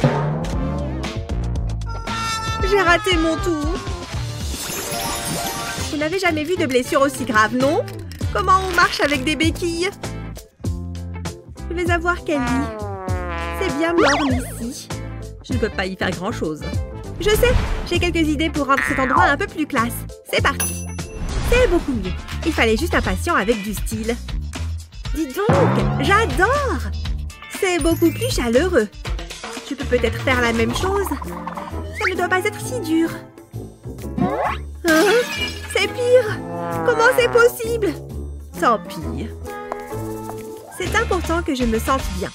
J'ai raté mon tour. Vous n'avez jamais vu de blessure aussi grave, non? Comment on marche avec des béquilles? Je vais avoir Kelly. C'est bien mort ici. Je ne peux pas y faire grand-chose. Je sais, j'ai quelques idées pour rendre cet endroit un peu plus classe. C'est parti. C'est beaucoup mieux. Il fallait juste un patient avec du style. Dis donc, j'adore! C'est beaucoup plus chaleureux. Je peux peut-être faire la même chose. Ça ne doit pas être si dur. Hein? C'est pire. Comment c'est possible? Tant pis. C'est important que je me sente bien.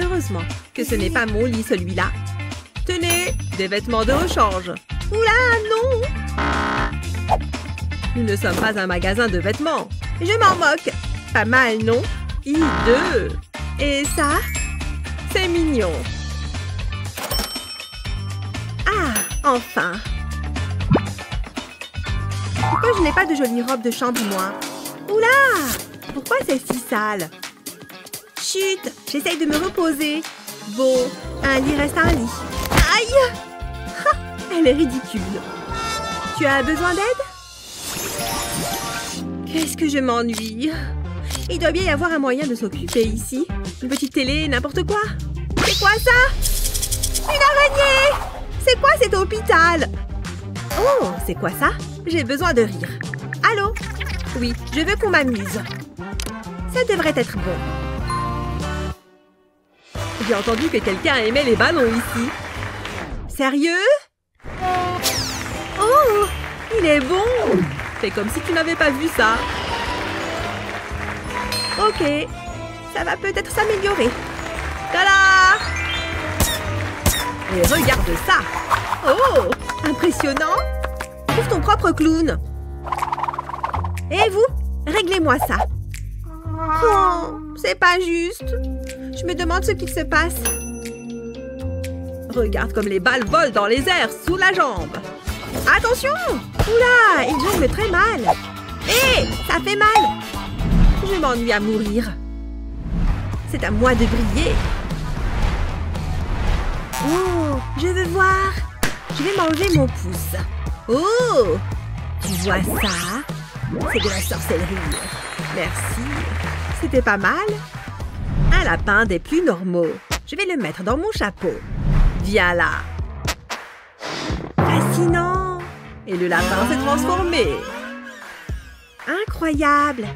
Heureusement que ce n'est pas mon lit celui-là. Tenez, des vêtements de rechange. Oula, non! Nous ne sommes pas un magasin de vêtements. Je m'en moque. Pas mal, non? Hideux. Et ça? C'est mignon. Ah, enfin. Pourquoi je n'ai pas de jolie robe de chambre, moi? Oula! Pourquoi c'est si sale? Chut! J'essaye de me reposer. Bon, un lit reste un lit. Aïe! Ha! Elle est ridicule. Tu as besoin d'aide? Qu'est-ce que je m'ennuie. Il doit bien y avoir un moyen de s'occuper ici. Une petite télé, n'importe quoi. C'est quoi ça? Une araignée! C'est quoi cet hôpital? Oh, c'est quoi ça? J'ai besoin de rire. Allô? Oui, je veux qu'on m'amuse. Ça devrait être bon. J'ai entendu que quelqu'un aimait les ballons ici. Sérieux? Oh, il est bon! Fais comme si tu n'avais pas vu ça. Ok, ça va peut-être s'améliorer. Tada! Et regarde ça! Oh, impressionnant! Trouve ton propre clown. Et vous, réglez-moi ça. Oh, c'est pas juste. Je me demande ce qu'il se passe. Regarde comme les balles volent dans les airs sous la jambe. Attention! Oula, il jongle très mal. Hé, ça fait mal. Je m'ennuie à mourir. C'est à moi de briller. Oh, je veux voir. Je vais m'enlever mon pouce. Oh, tu vois ça? C'est de la sorcellerie. Merci. C'était pas mal. Un lapin des plus normaux. Je vais le mettre dans mon chapeau. Viens là. Fascinant. Et le lapin s'est transformé. Incroyable.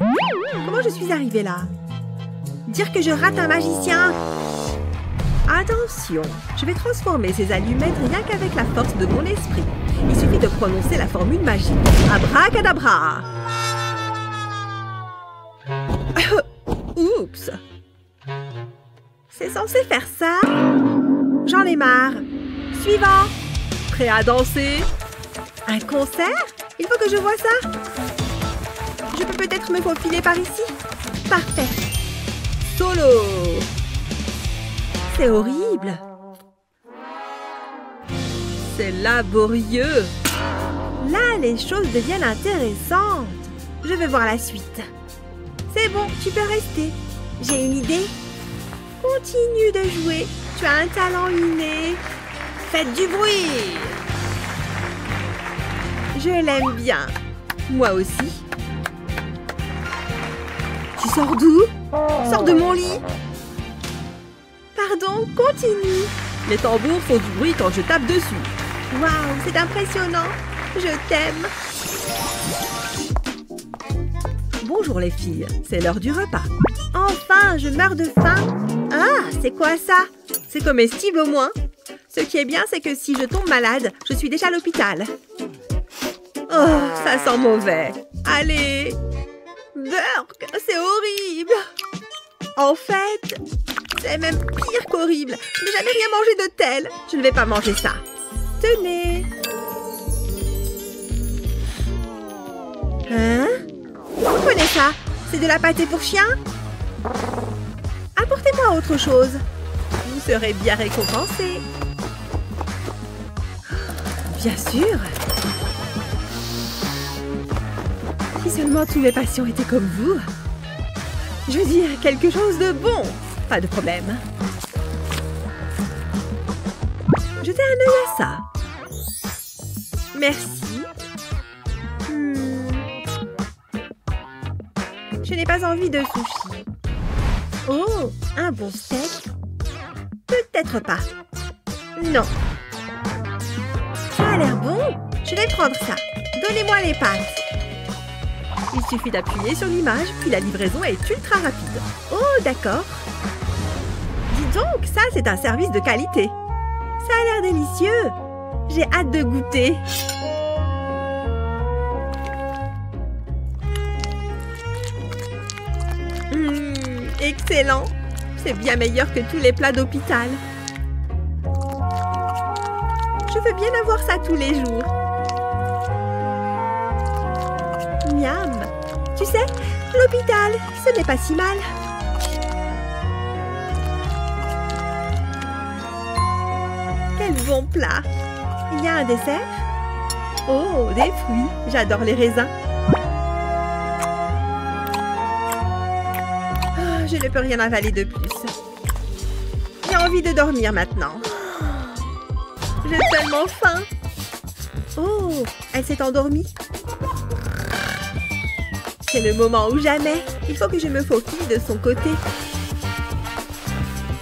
Comment je suis arrivée là? Dire que je rate un magicien. Attention, je vais transformer ces allumettes rien qu'avec la force de mon esprit. Il suffit de prononcer la formule magique. Abracadabra. Oups. C'est censé faire ça? J'en ai marre. Suivant. Prêt à danser? Un concert? Il faut que je voie ça. Je peux peut-être me faufiler par ici? Parfait. Solo. C'est horrible. C'est laborieux. Là, les choses deviennent intéressantes. Je veux voir la suite. C'est bon, tu peux rester. J'ai une idée. Continue de jouer. Tu as un talent inné. Faites du bruit. Je l'aime bien. Moi aussi. Tu sors d'où? Sors de mon lit. Pardon, continue. Les tambours font du bruit quand je tape dessus. Waouh, c'est impressionnant. Je t'aime. Bonjour les filles, c'est l'heure du repas. Enfin, je meurs de faim. Ah, c'est quoi ça? C'est comestible au moins. Ce qui est bien, c'est que si je tombe malade, je suis déjà à l'hôpital. Oh, ça sent mauvais. Allez. Burk, c'est horrible. En fait, c'est même pire qu'horrible. Je n'ai jamais rien mangé de tel. Je ne vais pas manger ça. Tenez. Hein? Prenez ça. C'est de la pâtée pour chien? Apportez-moi autre chose. Vous serez bien récompensé. Bien sûr. Si seulement tous mes patients étaient comme vous. Je veux dire, quelque chose de bon. Pas de problème. Jetez un œil à ça. Merci. Je n'ai pas envie de sushi. Oh, un bon steak? Peut-être pas. Non. Ça a l'air bon. Je vais prendre ça. Donnez-moi les pâtes. Il suffit d'appuyer sur l'image, puis la livraison est ultra rapide. Oh, d'accord. Dis donc, ça, c'est un service de qualité. Ça a l'air délicieux. J'ai hâte de goûter. Excellent. C'est bien meilleur que tous les plats d'hôpital. Je veux bien avoir ça tous les jours. Miam. Tu sais, l'hôpital, ce n'est pas si mal. Quel bon plat. Il y a un dessert? Oh, des fruits. J'adore les raisins. Je ne peux rien avaler de plus. J'ai envie de dormir maintenant. J'ai tellement faim. Oh, elle s'est endormie. C'est le moment ou jamais. Il faut que je me faufile de son côté.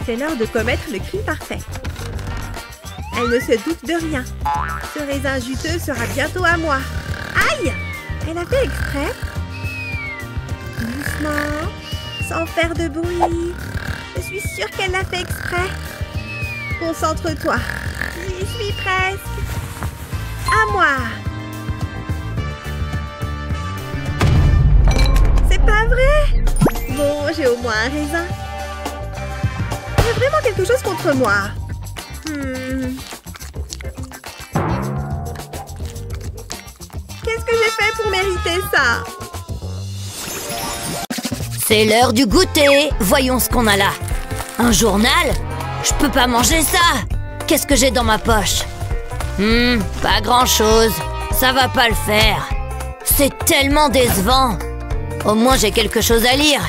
C'est l'heure de commettre le crime parfait. Elle ne se doute de rien. Ce raisin juteux sera bientôt à moi. Aïe! Elle a fait exprès. Doucement. Sans faire de bruit. Je suis sûre qu'elle l'a fait exprès. Concentre-toi. J'y suis presque. À moi. C'est pas vrai? Bon, j'ai au moins un raisin. Il y a vraiment quelque chose contre moi. Qu'est-ce que j'ai fait pour mériter ça? C'est l'heure du goûter. Voyons ce qu'on a là. Un journal? Je peux pas manger ça. Qu'est-ce que j'ai dans ma poche? Pas grand-chose. Ça va pas le faire. C'est tellement décevant. Au moins, j'ai quelque chose à lire.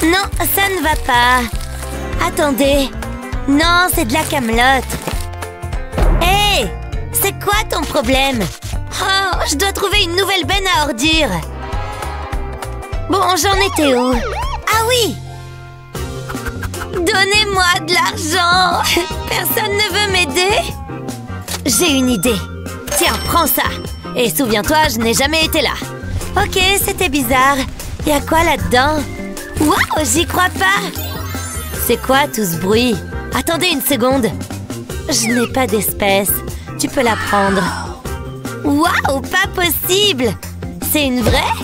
Non, ça ne va pas. Attendez. Non, c'est de la camelote. Hé! C'est quoi ton problème? Oh, je dois trouver une nouvelle benne à ordures. Bon, j'en étais où? Ah oui! Donnez-moi de l'argent! Personne ne veut m'aider? J'ai une idée. Tiens, prends ça. Et souviens-toi, je n'ai jamais été là. Ok, c'était bizarre. Y a quoi là-dedans? Waouh, j'y crois pas! C'est quoi tout ce bruit? Attendez une seconde. Je n'ai pas d'espèce. Tu peux la prendre. Waouh, pas possible! C'est une vraie?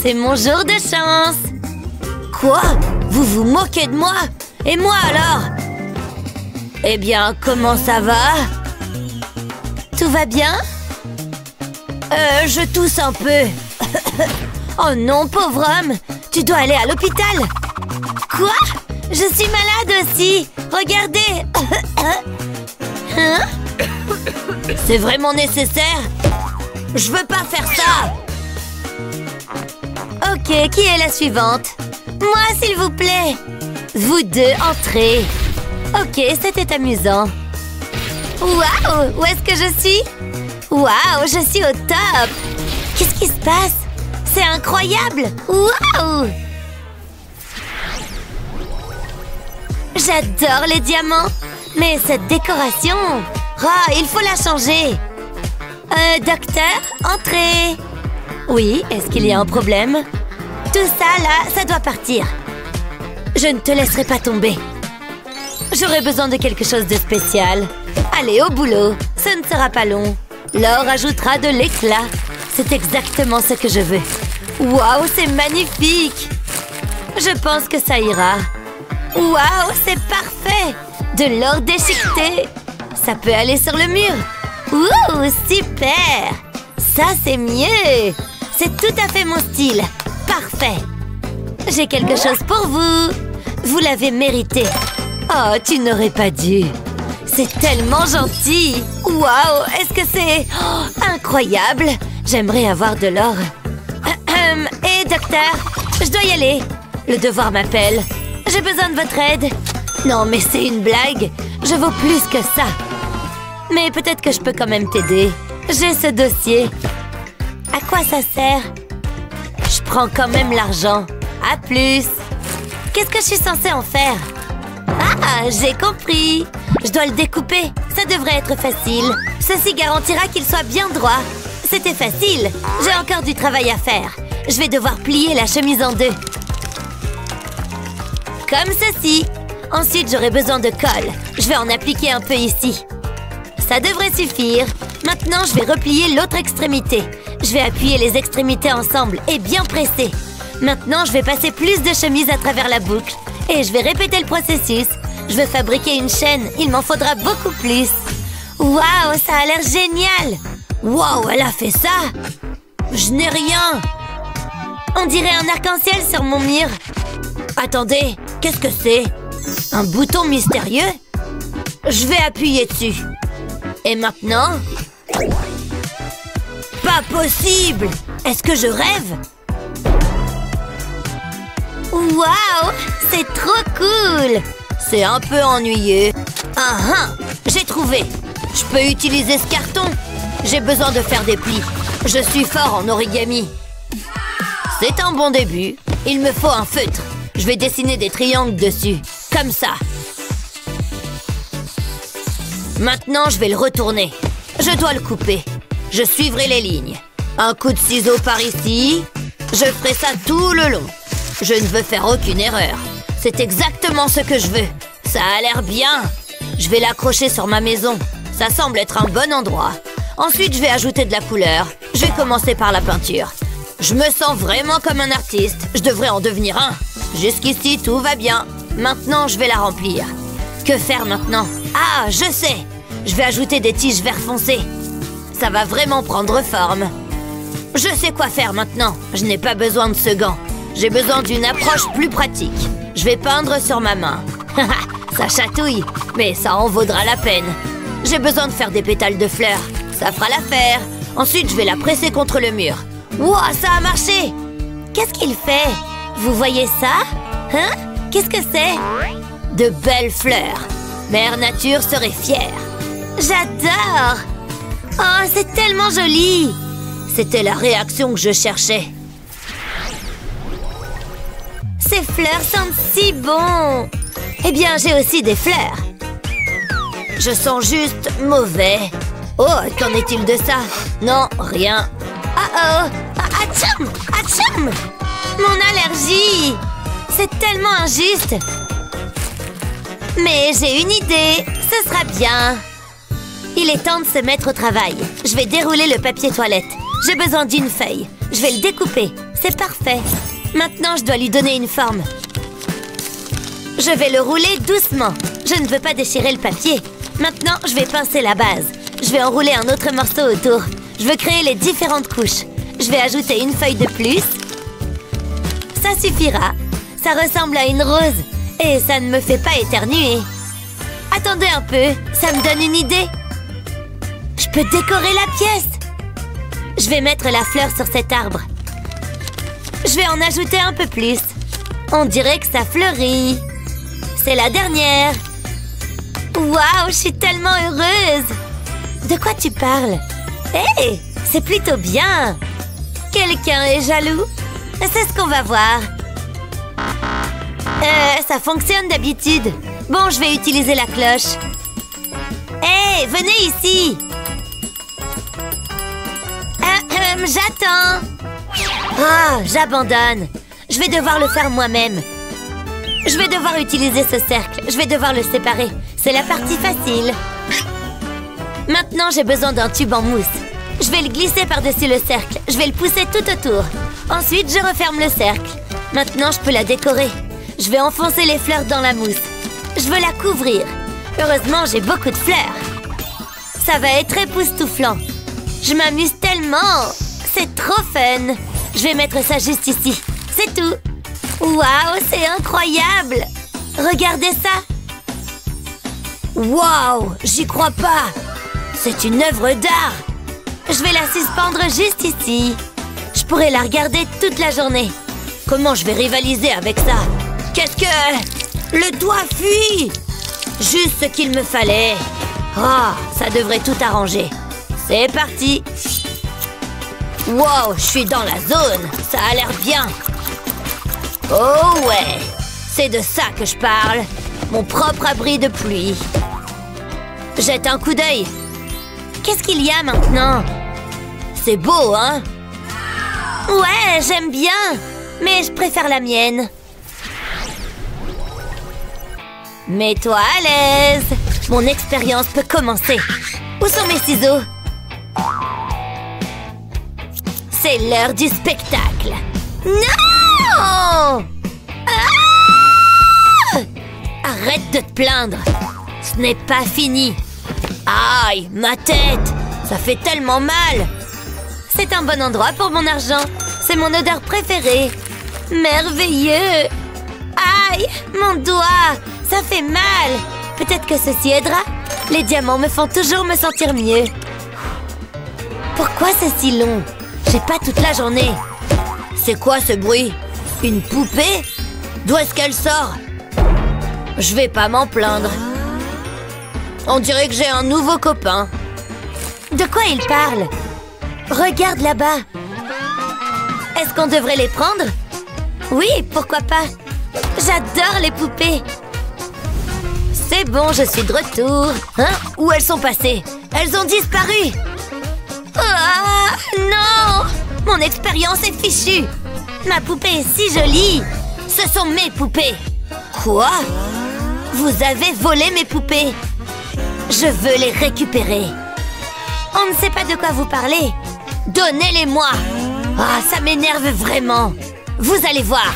C'est mon jour de chance! Quoi? Vous vous moquez de moi? Et moi alors? Eh bien, comment ça va? Tout va bien? Je tousse un peu. Oh non, pauvre homme! Tu dois aller à l'hôpital! Quoi? Je suis malade aussi! Regardez! Hein? C'est vraiment nécessaire? Je veux pas faire ça! Ok, qui est la suivante? Moi, s'il vous plaît! Vous deux, entrez! Ok, c'était amusant. Waouh! Où est-ce que je suis? Waouh, je suis au top! Qu'est-ce qui se passe? C'est incroyable! Waouh! J'adore les diamants! Mais cette décoration... Oh, il faut la changer! Docteur, entrez! Oui, est-ce qu'il y a un problème? Tout ça, là, ça doit partir. Je ne te laisserai pas tomber. J'aurai besoin de quelque chose de spécial. Allez, au boulot. Ce ne sera pas long. L'or ajoutera de l'éclat. C'est exactement ce que je veux. Waouh, c'est magnifique! Je pense que ça ira. Waouh, c'est parfait! De l'or déchiqueté. Ça peut aller sur le mur. Ouh, super! Ça, c'est mieux! C'est tout à fait mon style. Parfait! J'ai quelque chose pour vous. Vous l'avez mérité. Oh, tu n'aurais pas dû. C'est tellement gentil. Waouh, est-ce que c'est... Oh, incroyable! J'aimerais avoir de l'or. Hé, docteur, je dois y aller. Le devoir m'appelle. J'ai besoin de votre aide. Non, mais c'est une blague. Je vaux plus que ça. Mais peut-être que je peux quand même t'aider. J'ai ce dossier. À quoi ça sert? Je prends quand même l'argent. À plus. Qu'est-ce que je suis censée en faire? Ah, j'ai compris. Je dois le découper. Ça devrait être facile. Ceci garantira qu'il soit bien droit. C'était facile. J'ai encore du travail à faire. Je vais devoir plier la chemise en deux. Comme ceci. Ensuite, j'aurai besoin de colle. Je vais en appliquer un peu ici. Ça devrait suffire. Maintenant, je vais replier l'autre extrémité. Je vais appuyer les extrémités ensemble et bien presser. Maintenant, je vais passer plus de chemises à travers la boucle. Et je vais répéter le processus. Je veux fabriquer une chaîne. Il m'en faudra beaucoup plus. Waouh, ça a l'air génial! Waouh, elle a fait ça! Je n'ai rien! On dirait un arc-en-ciel sur mon mur. Attendez, qu'est-ce que c'est? Un bouton mystérieux? Je vais appuyer dessus. Et maintenant? pas possible! Est-ce que je rêve? Waouh! C'est trop cool! C'est un peu ennuyeux. J'ai trouvé! Je peux utiliser ce carton. J'ai besoin de faire des plis. Je suis fort en origami. C'est un bon début. Il me faut un feutre. Je vais dessiner des triangles dessus. Comme ça. Maintenant, je vais le retourner. Je dois le couper. Je suivrai les lignes. Un coup de ciseau par ici. Je ferai ça tout le long. Je ne veux faire aucune erreur. C'est exactement ce que je veux. Ça a l'air bien. Je vais l'accrocher sur ma maison. Ça semble être un bon endroit. Ensuite, je vais ajouter de la couleur. Je vais commencer par la peinture. Je me sens vraiment comme un artiste. Je devrais en devenir un. Jusqu'ici, tout va bien. Maintenant, je vais la remplir. Que faire maintenant? Ah, je sais! Je vais ajouter des tiges vert foncé. Ça va vraiment prendre forme. Je sais quoi faire maintenant. Je n'ai pas besoin de ce gant. J'ai besoin d'une approche plus pratique. Je vais peindre sur ma main. Ça chatouille, mais ça en vaudra la peine. J'ai besoin de faire des pétales de fleurs. Ça fera l'affaire. Ensuite, je vais la presser contre le mur. Wouah, ça a marché! Qu'est-ce qu'il fait? Vous voyez ça? Hein? Qu'est-ce que c'est? De belles fleurs. Mère Nature serait fière. J'adore! Oh, c'est tellement joli! C'était la réaction que je cherchais. Ces fleurs sentent si bon! Eh bien, j'ai aussi des fleurs. Je sens juste mauvais. Oh, qu'en est-il de ça? Non, rien. Oh! Atchoum! Atchoum! Mon allergie! C'est tellement injuste! Mais j'ai une idée! Ce sera bien! Il est temps de se mettre au travail. Je vais dérouler le papier toilette. J'ai besoin d'une feuille. Je vais le découper. C'est parfait. Maintenant, je dois lui donner une forme. Je vais le rouler doucement. Je ne veux pas déchirer le papier. Maintenant, je vais pincer la base. Je vais enrouler un autre morceau autour. Je veux créer les différentes couches. Je vais ajouter une feuille de plus. Ça suffira. Ça ressemble à une rose. Et ça ne me fait pas éternuer. Attendez un peu. Ça me donne une idée. Je peux décorer la pièce. Je vais mettre la fleur sur cet arbre. Je vais en ajouter un peu plus. On dirait que ça fleurit. C'est la dernière. Waouh, je suis tellement heureuse. De quoi tu parles? Hé, c'est plutôt bien. Quelqu'un est jaloux? C'est ce qu'on va voir. Ça fonctionne d'habitude. Bon, je vais utiliser la cloche. Hé, venez ici. J'attends. Ah, j'abandonne. Je vais devoir le faire moi-même. Je vais devoir utiliser ce cercle. Je vais devoir le séparer. C'est la partie facile. Maintenant, j'ai besoin d'un tube en mousse. Je vais le glisser par-dessus le cercle. Je vais le pousser tout autour. Ensuite, je referme le cercle. Maintenant, je peux la décorer. Je vais enfoncer les fleurs dans la mousse. Je veux la couvrir. Heureusement, j'ai beaucoup de fleurs. Ça va être époustouflant. Je m'amuse tellement. C'est trop fun. Je vais mettre ça juste ici. C'est tout. Waouh, c'est incroyable. Regardez ça. Waouh, j'y crois pas. C'est une œuvre d'art. Je vais la suspendre juste ici. Je pourrais la regarder toute la journée. Comment je vais rivaliser avec ça? Qu'est-ce que... Le doigt fuit. Juste ce qu'il me fallait. Ah, ça devrait tout arranger. C'est parti. Wow, je suis dans la zone. Ça a l'air bien. Oh ouais, c'est de ça que je parle. Mon propre abri de pluie. Jette un coup d'œil. Qu'est-ce qu'il y a maintenant? C'est beau, hein? Ouais, j'aime bien. Mais je préfère la mienne. Mets-toi à l'aise. Mon expérience peut commencer. Où sont mes ciseaux? C'est l'heure du spectacle. Non! Ah! Arrête de te plaindre. Ce n'est pas fini. Aïe, ma tête. Ça fait tellement mal. C'est un bon endroit pour mon argent. C'est mon odeur préférée. Merveilleux. Aïe, mon doigt. Ça fait mal. Peut-être que ceci aidera. Les diamants me font toujours me sentir mieux. Pourquoi c'est si long? J'ai pas toute la journée. C'est quoi ce bruit? Une poupée? D'où est-ce qu'elle sort? Je vais pas m'en plaindre. On dirait que j'ai un nouveau copain. De quoi il parle? Regarde là-bas. Est-ce qu'on devrait les prendre? Oui, pourquoi pas? J'adore les poupées. C'est bon, je suis de retour. Hein? Où elles sont passées? Elles ont disparu. Ah, non! Mon expérience est fichue. Ma poupée est si jolie. Ce sont mes poupées. Quoi? Vous avez volé mes poupées. Je veux les récupérer. On ne sait pas de quoi vous parlez. Donnez-les-moi. Ah, ça m'énerve vraiment. Vous allez voir.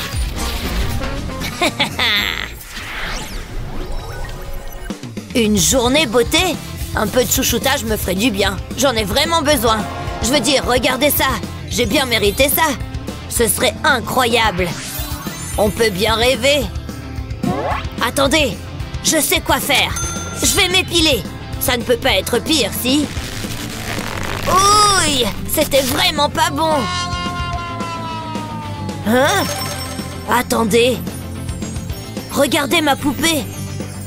Une journée beauté? Un peu de chouchoutage me ferait du bien. J'en ai vraiment besoin. Je veux dire, regardez ça. J'ai bien mérité ça. Ce serait incroyable. On peut bien rêver. Attendez, je sais quoi faire. Je vais m'épiler. Ça ne peut pas être pire, si? Ouille, c'était vraiment pas bon. Hein? Attendez. Regardez ma poupée.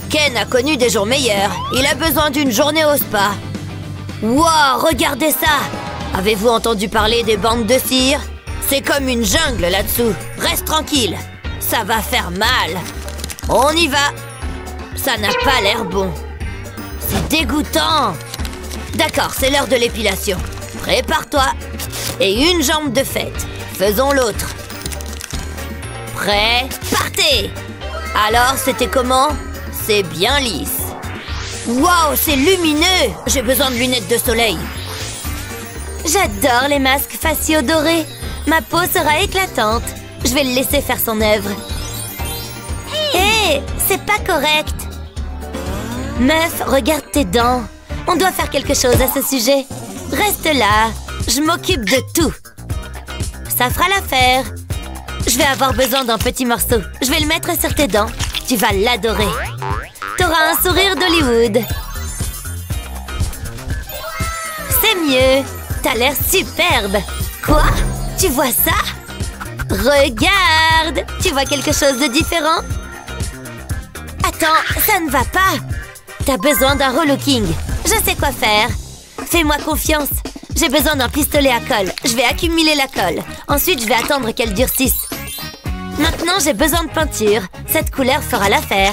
Ken a connu des jours meilleurs. Il a besoin d'une journée au spa. Wow, regardez ça. Avez-vous entendu parler des bandes de cire? C'est comme une jungle là-dessous. Reste tranquille. Ça va faire mal. On y va. Ça n'a pas l'air bon. C'est dégoûtant. D'accord, c'est l'heure de l'épilation. Prépare-toi. Et une jambe de fête. Faisons l'autre. Prêt? Partez! Alors, c'était comment? C'est bien lisse. Waouh, c'est lumineux! J'ai besoin de lunettes de soleil. J'adore les masques faciaux dorés. Ma peau sera éclatante. Je vais le laisser faire son œuvre. Hé, c'est pas correct. Meuf, regarde tes dents. On doit faire quelque chose à ce sujet. Reste là. Je m'occupe de tout. Ça fera l'affaire. Je vais avoir besoin d'un petit morceau. Je vais le mettre sur tes dents. Tu vas l'adorer. T'auras un sourire d'Hollywood. C'est mieux. T'as l'air superbe. Quoi? Tu vois ça? Regarde! Tu vois quelque chose de différent? Attends, ça ne va pas. T'as besoin d'un relooking. Je sais quoi faire. Fais-moi confiance. J'ai besoin d'un pistolet à colle. Je vais accumuler la colle. Ensuite, je vais attendre qu'elle durcisse. Maintenant, j'ai besoin de peinture. Cette couleur fera l'affaire.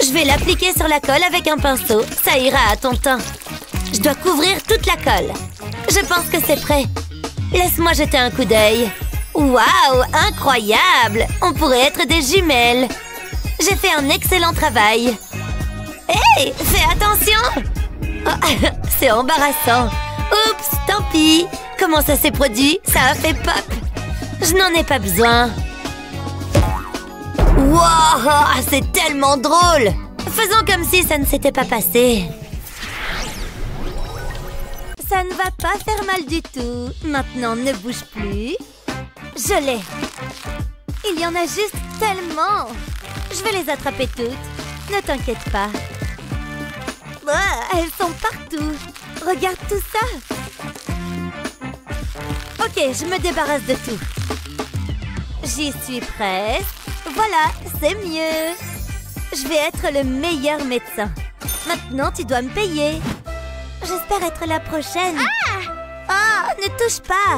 Je vais l'appliquer sur la colle avec un pinceau. Ça ira à ton teint. Je dois couvrir toute la colle. Je pense que c'est prêt. Laisse-moi jeter un coup d'œil. Waouh, incroyable! On pourrait être des jumelles. J'ai fait un excellent travail. Hé, fais attention! Oh, c'est embarrassant. Oups, tant pis. Comment ça s'est produit? Ça a fait pop. Je n'en ai pas besoin. Wow, c'est tellement drôle. Faisons comme si ça ne s'était pas passé. Ça ne va pas faire mal du tout. Maintenant, ne bouge plus. Je l'ai. Il y en a juste tellement. Je vais les attraper toutes. Ne t'inquiète pas. Elles sont partout. Regarde tout ça. Ok, je me débarrasse de tout. J'y suis presque. Voilà, c'est mieux. Je vais être le meilleur médecin. Maintenant, tu dois me payer. J'espère être la prochaine. Ah, ne touche pas.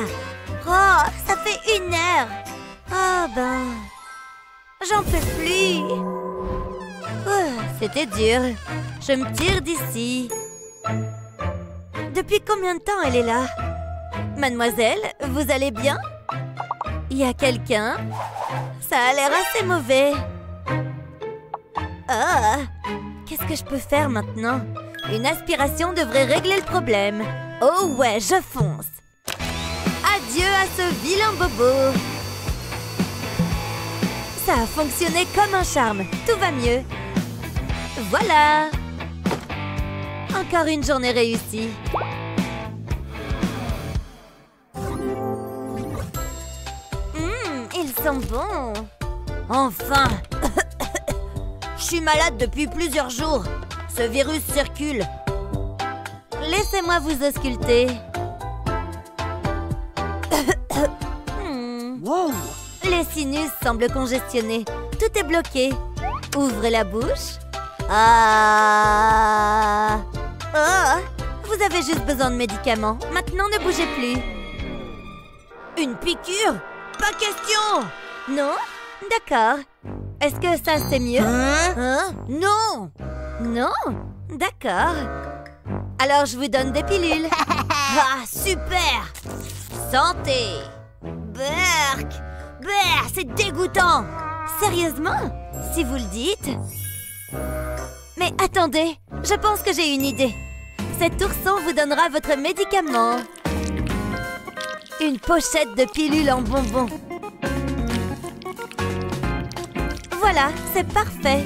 Oh, ça fait 1 heure. Oh ben, j'en peux plus. C'était dur. Je me tire d'ici. Depuis combien de temps elle est là? Mademoiselle, vous allez bien? Il y a quelqu'un? Ça a l'air assez mauvais. Ah, qu'est-ce que je peux faire maintenant? Une aspiration devrait régler le problème. Oh ouais, je fonce. Adieu à ce vilain bobo. Ça a fonctionné comme un charme. Tout va mieux. Voilà. Encore une journée réussie. Ils sont bons. Enfin. Je suis malade depuis plusieurs jours. Ce virus circule. Laissez-moi vous ausculter. Wow. Les sinus semblent congestionnés. Tout est bloqué. Ouvrez la bouche. Ah. Oh. Vous avez juste besoin de médicaments. Maintenant, ne bougez plus. Une piqûre? Pas question! Non? D'accord. Est-ce que ça, c'est mieux? Hein? Non! Non? D'accord. Alors, je vous donne des pilules. Ah, super! Santé! Berk! Berk, c'est dégoûtant! Sérieusement? Si vous le dites. Mais attendez, je pense que j'ai une idée. Cet ourson vous donnera votre médicament. Une pochette de pilules en bonbons. Voilà, c'est parfait.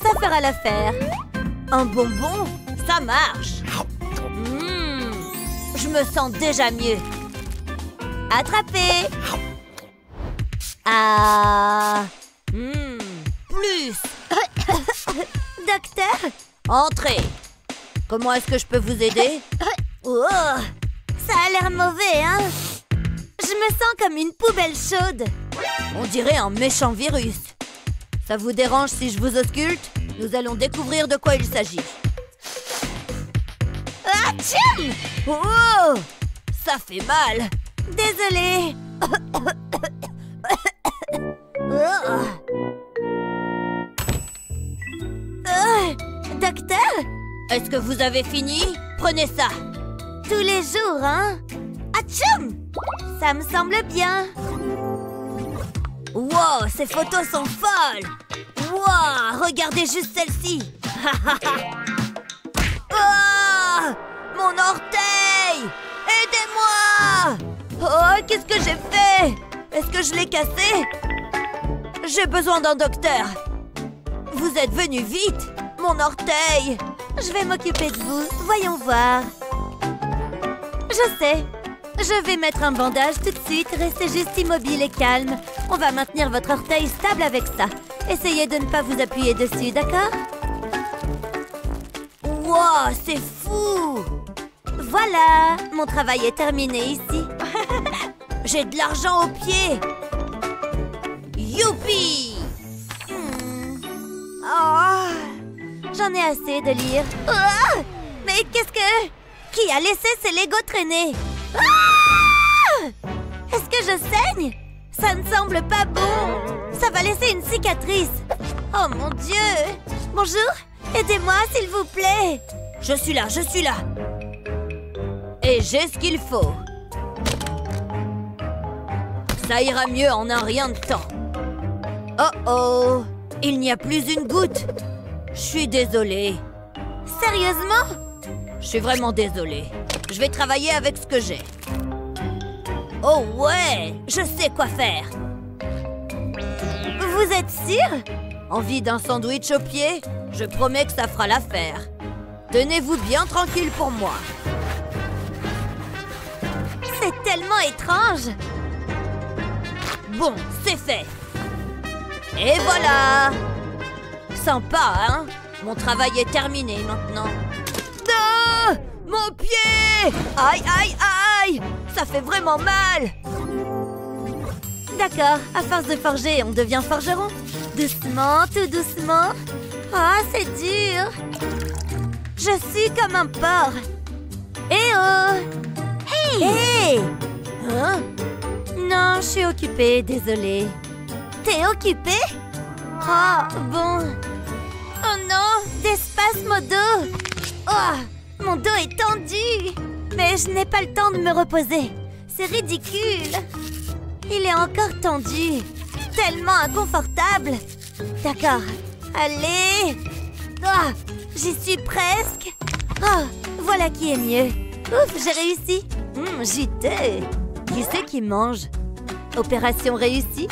Ça fera l'affaire. Un bonbon, ça marche. Je me sens déjà mieux. Attrapez. Ah. Plus. Docteur, entrez. Comment est-ce que je peux vous aider? Oh, ça a l'air mauvais, hein? Je me sens comme une poubelle chaude. On dirait un méchant virus. Ça vous dérange si je vous ausculte? Nous allons découvrir de quoi il s'agit. Atchoum! Oh! Ça fait mal. Désolée. Docteur? Est-ce que vous avez fini? Prenez ça. Tous les jours, hein? Atchoum! Ça me semble bien. Wow, ces photos sont folles! Wow, regardez juste celle-ci! Oh, mon orteil! Aidez-moi! Oh, qu'est-ce que j'ai fait? Est-ce que je l'ai cassé? J'ai besoin d'un docteur. Vous êtes venu vite? Mon orteil! Je vais m'occuper de vous. Voyons voir. Je sais. Je vais mettre un bandage tout de suite. Restez juste immobile et calme. On va maintenir votre orteil stable avec ça. Essayez de ne pas vous appuyer dessus, d'accord? Wow, c'est fou! Voilà, mon travail est terminé ici. J'ai de l'argent aux pieds. Youpi! Oh, j'en ai assez de lire. Oh, mais qu'est-ce que... Qui a laissé ces Legos traîner? Ah! Est-ce que je saigne? Ça ne semble pas bon. Ça va laisser une cicatrice. Oh mon Dieu! Bonjour, aidez-moi s'il vous plaît. Je suis là, je suis là. Et j'ai ce qu'il faut. Ça ira mieux en un rien de temps. Oh oh! Il n'y a plus une goutte. Je suis désolée. Sérieusement? Je suis vraiment désolée. Je vais travailler avec ce que j'ai. Oh ouais! Je sais quoi faire. Vous êtes sûr? Envie d'un sandwich au pied? Je promets que ça fera l'affaire. Tenez-vous bien tranquille pour moi. C'est tellement étrange. Bon, c'est fait. Et voilà. Sympa, hein? Mon travail est terminé maintenant. Ah! Mon pied! Aïe, aïe, aïe! Ça fait vraiment mal. D'accord, à force de forger, on devient forgeron. Doucement, tout doucement. Ah, c'est dur. Je suis comme un porc. Eh oh! Hey! Hey! Hein? Non, je suis occupée, désolée. T'es occupée? Oh, bon. Oh non, des spasmes au dos. Oh, mon dos est tendu. Mais je n'ai pas le temps de me reposer. C'est ridicule. Il est encore tendu. Tellement inconfortable. D'accord. Allez. Oh, j'y suis presque. Oh, voilà qui est mieux. Ouf, j'ai réussi. JT. Qui c'est qui mange? Opération réussie?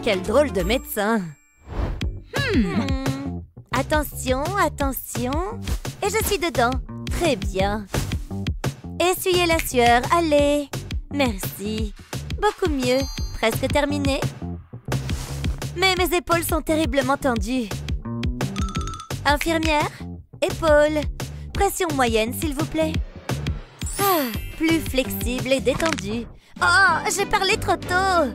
Quel drôle de médecin. Attention, attention. Et je suis dedans. Très bien. Essuyez la sueur, allez. Merci. Beaucoup mieux. Presque terminé. Mais mes épaules sont terriblement tendues. Infirmière, épaules. Pression moyenne, s'il vous plaît. Ah, plus flexible et détendu. Oh, j'ai parlé trop tôt.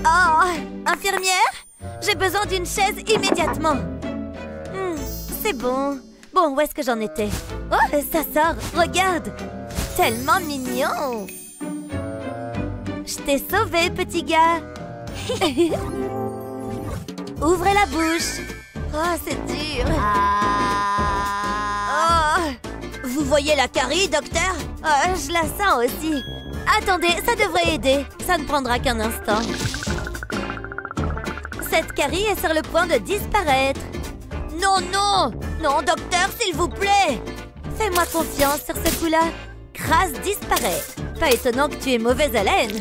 Oh, infirmière? J'ai besoin d'une chaise immédiatement. C'est bon. Bon, où est-ce que j'en étais? Oh, ça sort. Regarde. Tellement mignon. Je t'ai sauvé, petit gars. Ouvrez la bouche. Oh, c'est dur. Oh. Vous voyez la carie, docteur? Oh, je la sens aussi. Attendez, ça devrait aider. Ça ne prendra qu'un instant. Cette carie est sur le point de disparaître. Non, non! Non, docteur, s'il vous plaît! Fais-moi confiance sur ce coup-là. Crasse disparaît. Pas étonnant que tu aies mauvaise haleine.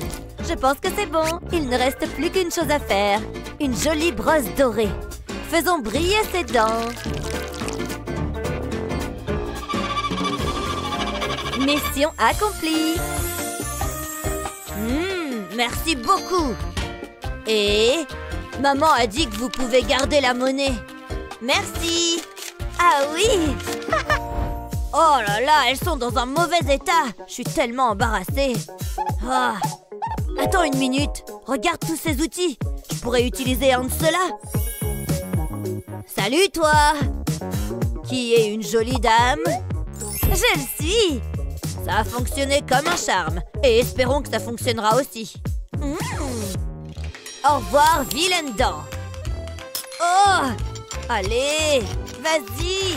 Je pense que c'est bon. Il ne reste plus qu'une chose à faire. Une jolie brosse dorée. Faisons briller ses dents. Mission accomplie. Merci beaucoup. Et maman a dit que vous pouvez garder la monnaie. Merci. Ah oui. Oh là là, elles sont dans un mauvais état. Je suis tellement embarrassée. Ah. Attends une minute. Regarde tous ces outils. Je pourrais utiliser un de ceux-là. Salut toi. Qui est une jolie dame? Je le suis. Ça a fonctionné comme un charme. Et espérons que ça fonctionnera aussi. Au revoir, vilaine dent. Oh! Allez, vas-y.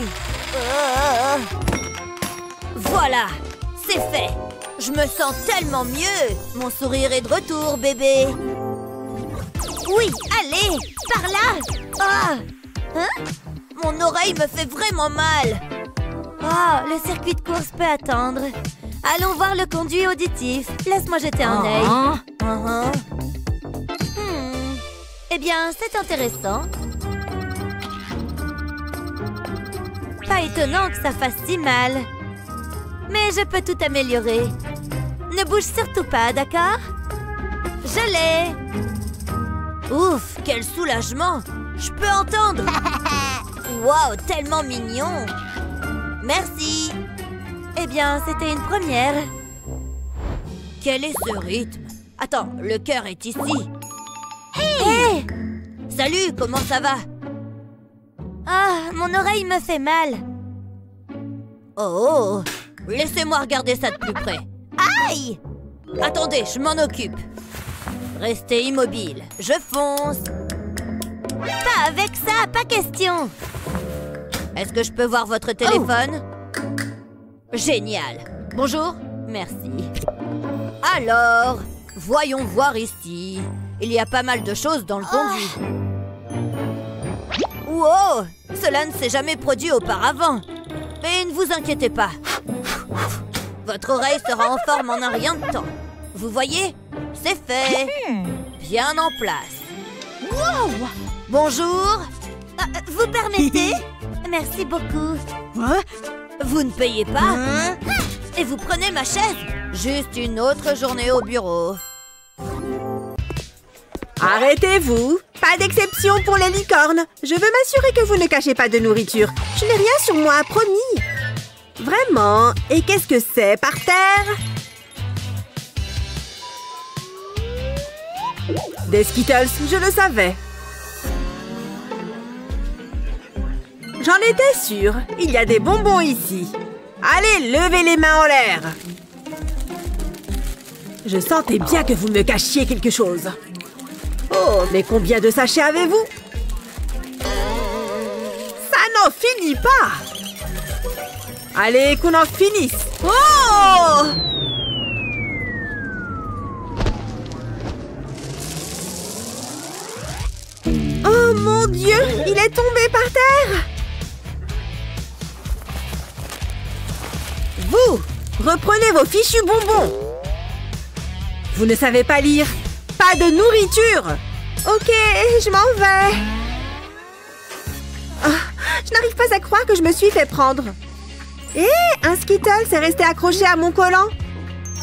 Voilà, c'est fait. Je me sens tellement mieux. Mon sourire est de retour, bébé. Oui, allez, par là. Ah! Hein? Mon oreille me fait vraiment mal. Ah, le circuit de course peut attendre. Allons voir le conduit auditif. Laisse-moi jeter un œil. Eh bien, c'est intéressant. Pas étonnant que ça fasse si mal. Mais je peux tout améliorer. Ne bouge surtout pas, d'accord? Je l'ai. Ouf, quel soulagement. Je peux entendre. Waouh, tellement mignon. Merci. Eh bien, c'était une première. Quel est ce rythme? Attends, le cœur est ici. Hey! Salut, comment ça va? Ah, mon oreille me fait mal. Oh, laissez-moi regarder ça de plus près. Aïe! Attendez, je m'en occupe. Restez immobile, je fonce. Pas avec ça, pas question. Est-ce que je peux voir votre téléphone? Génial. Bonjour. Merci. Alors, voyons voir ici. Il y a pas mal de choses dans le conduit. Wow! Cela ne s'est jamais produit auparavant. Mais ne vous inquiétez pas. Votre oreille sera en forme en un rien de temps. Vous voyez? C'est fait. Bien en place. Wow! Bonjour. Vous permettez? Merci beaucoup. Vous ne payez pas? Et vous prenez ma chaise? Juste une autre journée au bureau. Arrêtez-vous! Pas d'exception pour les licornes. Je veux m'assurer que vous ne cachez pas de nourriture. Je n'ai rien sur moi, promis. Vraiment? Et qu'est-ce que c'est par terre? Des Skittles, je le savais. J'en étais sûre. Il y a des bonbons ici. Allez, levez les mains en l'air. Je sentais bien que vous me cachiez quelque chose. Oh, mais combien de sachets avez-vous? Ça n'en finit pas! Allez, qu'on en finisse! Oh! Oh mon Dieu! Il est tombé par terre! Vous! Reprenez vos fichus bonbons! Vous ne savez pas lire? Pas de nourriture! Ok, je m'en vais. Oh, je n'arrive pas à croire que je me suis fait prendre. Hé, un Skittle s'est resté accroché à mon collant.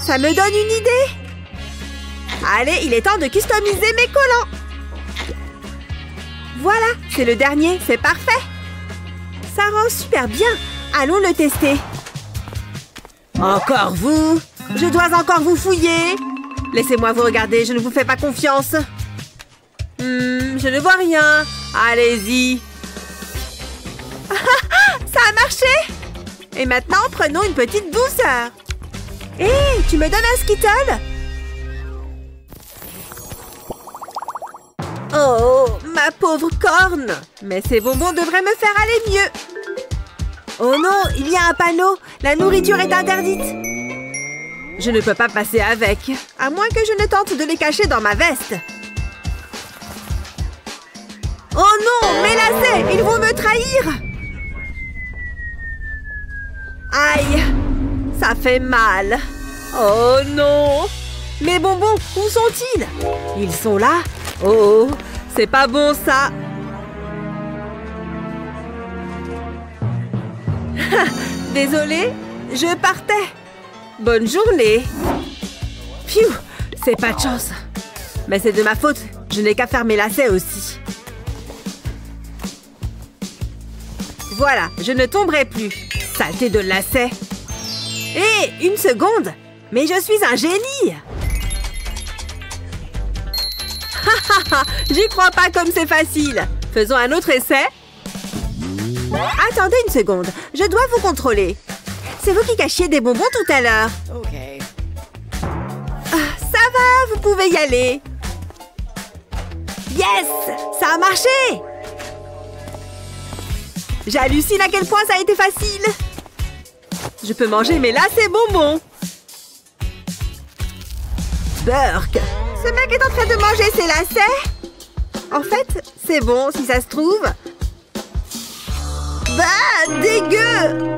Ça me donne une idée. Allez, il est temps de customiser mes collants. Voilà, c'est le dernier, c'est parfait. Ça rend super bien. Allons le tester. Encore vous? Je dois encore vous fouiller. Laissez-moi vous regarder, je ne vous fais pas confiance. Je ne vois rien. Allez-y. Ça a marché. Et maintenant, prenons une petite douceur. Hé, tu me donnes un Skittle? Oh, ma pauvre corne. Mais ces bonbons devraient me faire aller mieux. Oh non, il y a un panneau. La nourriture est interdite. Je ne peux pas passer avec, à moins que je ne tente de les cacher dans ma veste. Oh non, mes lacets, ils vont me trahir. Aïe, ça fait mal. Oh non. Mes bonbons, où sont-ils? Ils sont là. Oh, c'est pas bon ça. Désolée, je partais. Bonne journée. Pfiou, c'est pas de chance. Mais c'est de ma faute. Je n'ai qu'à faire mes lacets aussi. Voilà, je ne tomberai plus. Saleté de lacets. Hé, une seconde. Mais je suis un génie. J'y crois pas comme c'est facile. Faisons un autre essai. Attendez une seconde. Je dois vous contrôler. C'est vous qui cachiez des bonbons tout à l'heure. Ok. Ça va, vous pouvez y aller. Yes! Ça a marché! J'hallucine à quel point ça a été facile. Je peux manger mes lacets bonbons. Burk, ce mec est en train de manger ses lacets. En fait, c'est bon si ça se trouve. Bah, dégueu.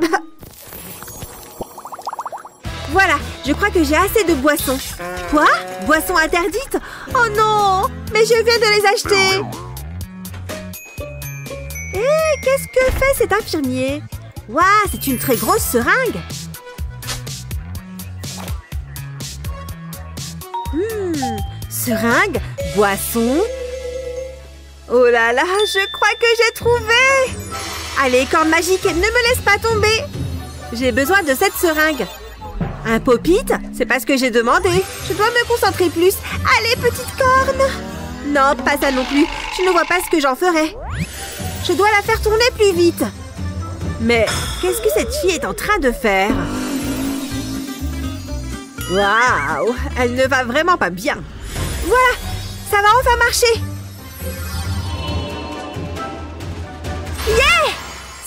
Voilà, je crois que j'ai assez de boissons. Quoi? Boissons interdites? Oh non! Mais je viens de les acheter. Hé, qu'est-ce que fait cet infirmier? Waouh, c'est une très grosse seringue. Seringue, boisson. Oh là là, je crois que j'ai trouvé. Allez, corne magique, ne me laisse pas tomber. J'ai besoin de cette seringue. Un pop-it? C'est pas ce que j'ai demandé. Je dois me concentrer plus. Allez, petite corne. Non, pas ça non plus. Je ne vois pas ce que j'en ferai. Je dois la faire tourner plus vite. Mais qu'est-ce que cette fille est en train de faire? Waouh, elle ne va vraiment pas bien. Voilà, ça va enfin marcher. Yeah!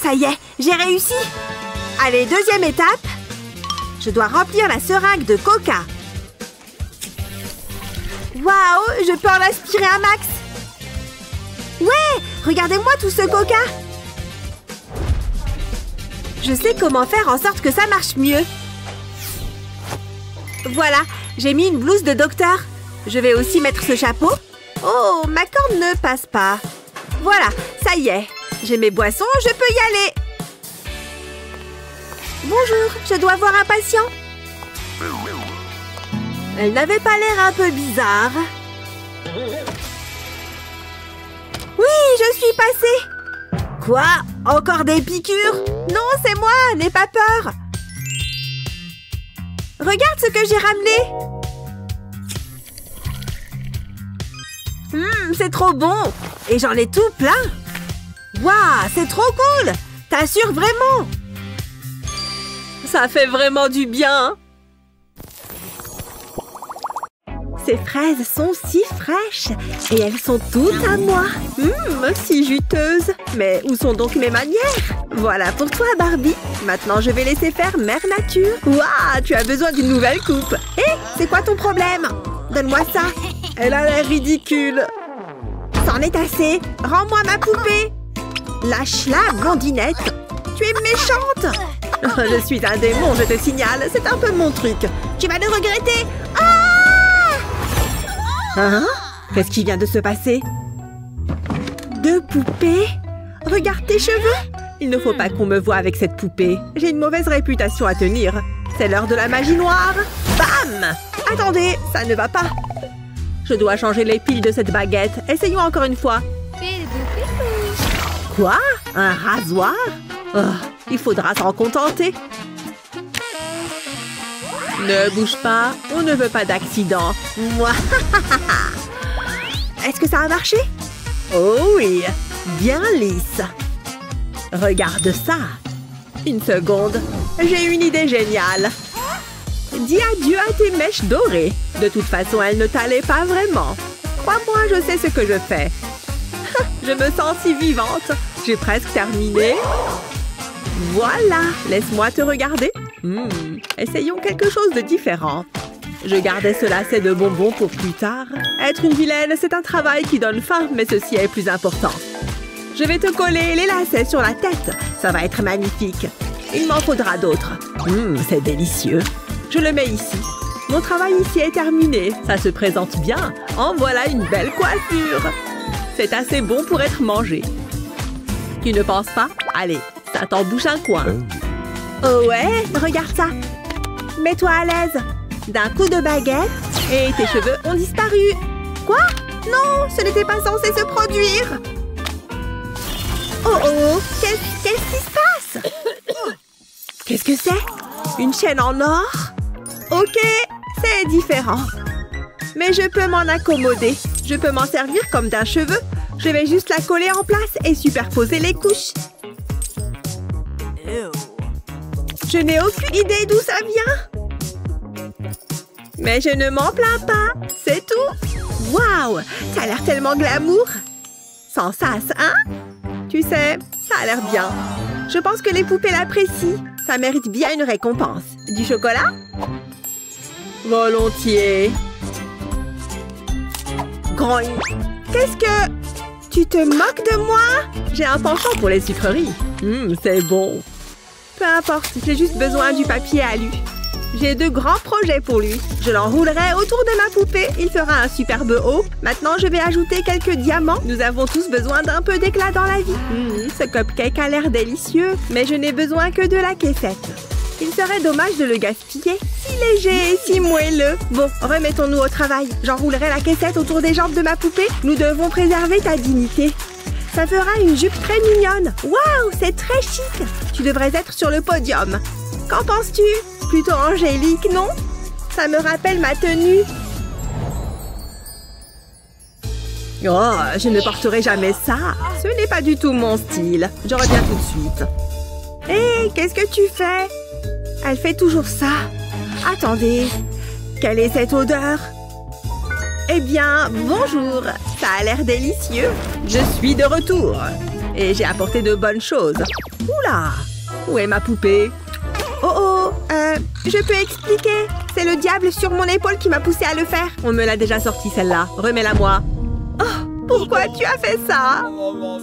Ça y est, j'ai réussi. Allez, deuxième étape. Je dois remplir la seringue de coca. Waouh, je peux en aspirer un max. Ouais, regardez-moi tout ce coca. Je sais comment faire en sorte que ça marche mieux. Voilà, j'ai mis une blouse de docteur. Je vais aussi mettre ce chapeau. Oh, ma corne ne passe pas. Voilà, ça y est. J'ai mes boissons, je peux y aller. Bonjour, je dois voir un patient. Elle n'avait pas l'air un peu bizarre. Oui, je suis passée. Quoi? Encore des piqûres? Non, c'est moi, n'aie pas peur. Regarde ce que j'ai ramené. C'est trop bon. Et j'en ai tout plein. Waouh, c'est trop cool. T'assures vraiment? Ça fait vraiment du bien. Ces fraises sont si fraîches. Et elles sont toutes à moi. Si juteuses. Mais où sont donc mes manières? Voilà pour toi, Barbie. Maintenant, je vais laisser faire Mère Nature. Waouh, tu as besoin d'une nouvelle coupe. Hé, c'est quoi ton problème? Donne-moi ça. Elle a l'air ridicule. C'en est assez. Rends-moi ma poupée. Lâche-la, blondinette. Tu es méchante. Je suis un démon, je te signale. C'est un peu mon truc. Tu vas le regretter. Ah! Hein? Qu'est-ce qui vient de se passer? Deux poupées? Regarde tes cheveux. Il ne faut pas qu'on me voie avec cette poupée. J'ai une mauvaise réputation à tenir. C'est l'heure de la magie noire. Bam! Attendez, ça ne va pas. Je dois changer les piles de cette baguette. Essayons encore une fois. Quoi? Un rasoir? Oh, Il faudra s'en contenter. Ne bouge pas, on ne veut pas d'accident. Moi. Est-ce que ça a marché? Oh oui, bien lisse. Regarde ça. Une seconde, j'ai une idée géniale. Dis adieu à tes mèches dorées. De toute façon, elles ne t'allaient pas vraiment. Crois-moi, je sais ce que je fais. Je me sens si vivante. J'ai presque terminé. Voilà, laisse-moi te regarder. Essayons quelque chose de différent. Je gardais ce lacet de bonbons pour plus tard. Être une vilaine, c'est un travail qui donne faim, mais ceci est plus important. Je vais te coller les lacets sur la tête. Ça va être magnifique. Il m'en faudra d'autres. C'est délicieux. Je le mets ici. Mon travail ici est terminé. Ça se présente bien. En voilà une belle coiffure. C'est assez bon pour être mangé. Tu ne penses pas? Allez, ça t'en bouche un coin. Oh ouais, regarde ça. Mets-toi à l'aise. D'un coup de baguette, et tes cheveux ont disparu. Quoi? Non, ce n'était pas censé se produire. Oh, qu'est-ce qui se passe? Qu'est-ce que c'est? Une chaîne en or? Ok, c'est différent. Mais je peux m'en accommoder. Je peux m'en servir comme d'un cheveu. Je vais juste la coller en place et superposer les couches. Je n'ai aucune idée d'où ça vient. Mais je ne m'en plains pas. C'est tout. Waouh, ça a l'air tellement glamour. Sans sas, hein? Tu sais, ça a l'air bien. Je pense que les poupées l'apprécient. Ça mérite bien une récompense. Du chocolat? Volontiers. Grogne. Qu'est-ce que... Tu te moques de moi? J'ai un penchant pour les sucreries. C'est bon. Peu importe, j'ai juste besoin du papier alu. J'ai de grands projets pour lui. Je l'enroulerai autour de ma poupée. Il fera un superbe haut. Maintenant, je vais ajouter quelques diamants. Nous avons tous besoin d'un peu d'éclat dans la vie. Ce cupcake a l'air délicieux, mais je n'ai besoin que de la caissette. Il serait dommage de le gaspiller. Si léger et si moelleux. Bon, remettons-nous au travail. J'enroulerai la caissette autour des jambes de ma poupée. Nous devons préserver ta dignité. Ça fera une jupe très mignonne. Waouh, c'est très chic. Tu devrais être sur le podium. Qu'en penses-tu? Plutôt angélique, non? Ça me rappelle ma tenue. Oh, je ne porterai jamais ça. Ce n'est pas du tout mon style. Je reviens tout de suite. Hé, qu'est-ce que tu fais? Elle fait toujours ça. Attendez, quelle est cette odeur? Eh bien, bonjour. Ça a l'air délicieux. Je suis de retour. Et j'ai apporté de bonnes choses. Oula! Où est ma poupée? Je peux expliquer. C'est le diable sur mon épaule qui m'a poussé à le faire. On me l'a déjà sortie celle-là. Remets-la moi. Oh, pourquoi tu as fait ça?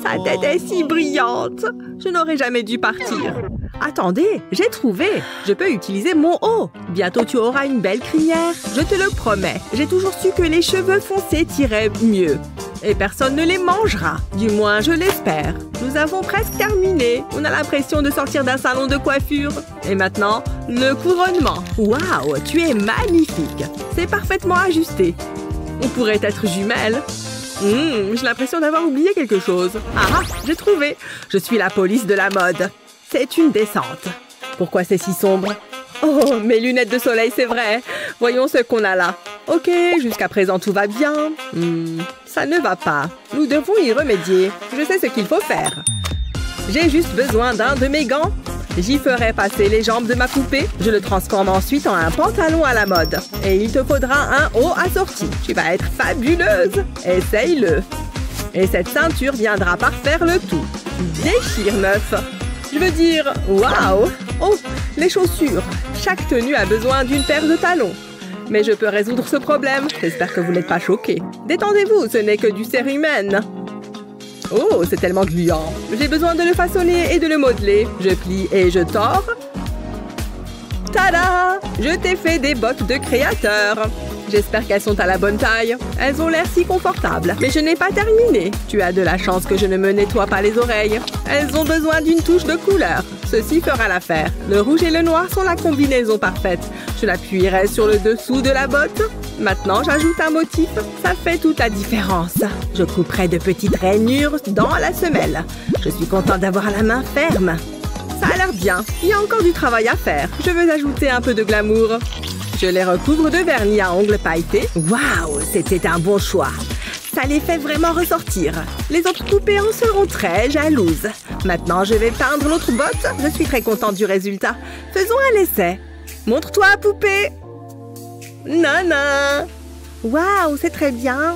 Sa tête est si brillante. Je n'aurais jamais dû partir. Attendez, j'ai trouvé. Je peux utiliser mon haut. Bientôt tu auras une belle crinière. Je te le promets. J'ai toujours su que les cheveux foncés tiraient mieux. Et personne ne les mangera. Du moins, je l'espère. Nous avons presque terminé. On a l'impression de sortir d'un salon de coiffure. Et maintenant, le couronnement. Waouh, tu es magnifique. C'est parfaitement ajusté. On pourrait être jumelles. J'ai l'impression d'avoir oublié quelque chose. Ah, j'ai trouvé. Je suis la police de la mode. C'est une descente. Pourquoi c'est si sombre? Oh, mes lunettes de soleil, c'est vrai. Voyons ce qu'on a là. Ok, jusqu'à présent tout va bien. Ça ne va pas. Nous devons y remédier. Je sais ce qu'il faut faire. J'ai juste besoin d'un de mes gants. J'y ferai passer les jambes de ma poupée. Je le transforme ensuite en un pantalon à la mode. Et il te faudra un haut assorti. Tu vas être fabuleuse. Essaye-le. Et cette ceinture viendra parfaire le tout. Déchire, meuf. Je veux dire, waouh! Oh, les chaussures. Chaque tenue a besoin d'une paire de talons. Mais je peux résoudre ce problème. J'espère que vous n'êtes pas choqués. Détendez-vous, ce n'est que du cérumen. Oh, c'est tellement gluant. J'ai besoin de le façonner et de le modeler. Je plie et je tords. Tada! Je t'ai fait des bottes de créateur. J'espère qu'elles sont à la bonne taille. Elles ont l'air si confortables. Mais je n'ai pas terminé. Tu as de la chance que je ne me nettoie pas les oreilles. Elles ont besoin d'une touche de couleur. Ceci fera l'affaire. Le rouge et le noir sont la combinaison parfaite. Je l'appuierai sur le dessous de la botte. Maintenant, j'ajoute un motif. Ça fait toute la différence. Je couperai de petites rainures dans la semelle. Je suis contente d'avoir la main ferme. Ça a l'air bien. Il y a encore du travail à faire. Je veux ajouter un peu de glamour. Je les recouvre de vernis à ongles pailletés. Waouh, c'était un bon choix. Ça les fait vraiment ressortir. Les autres poupées en seront très jalouses. Maintenant, je vais peindre l'autre botte. Je suis très contente du résultat. Faisons un essai. Montre-toi, poupée. Nana. Waouh, c'est très bien.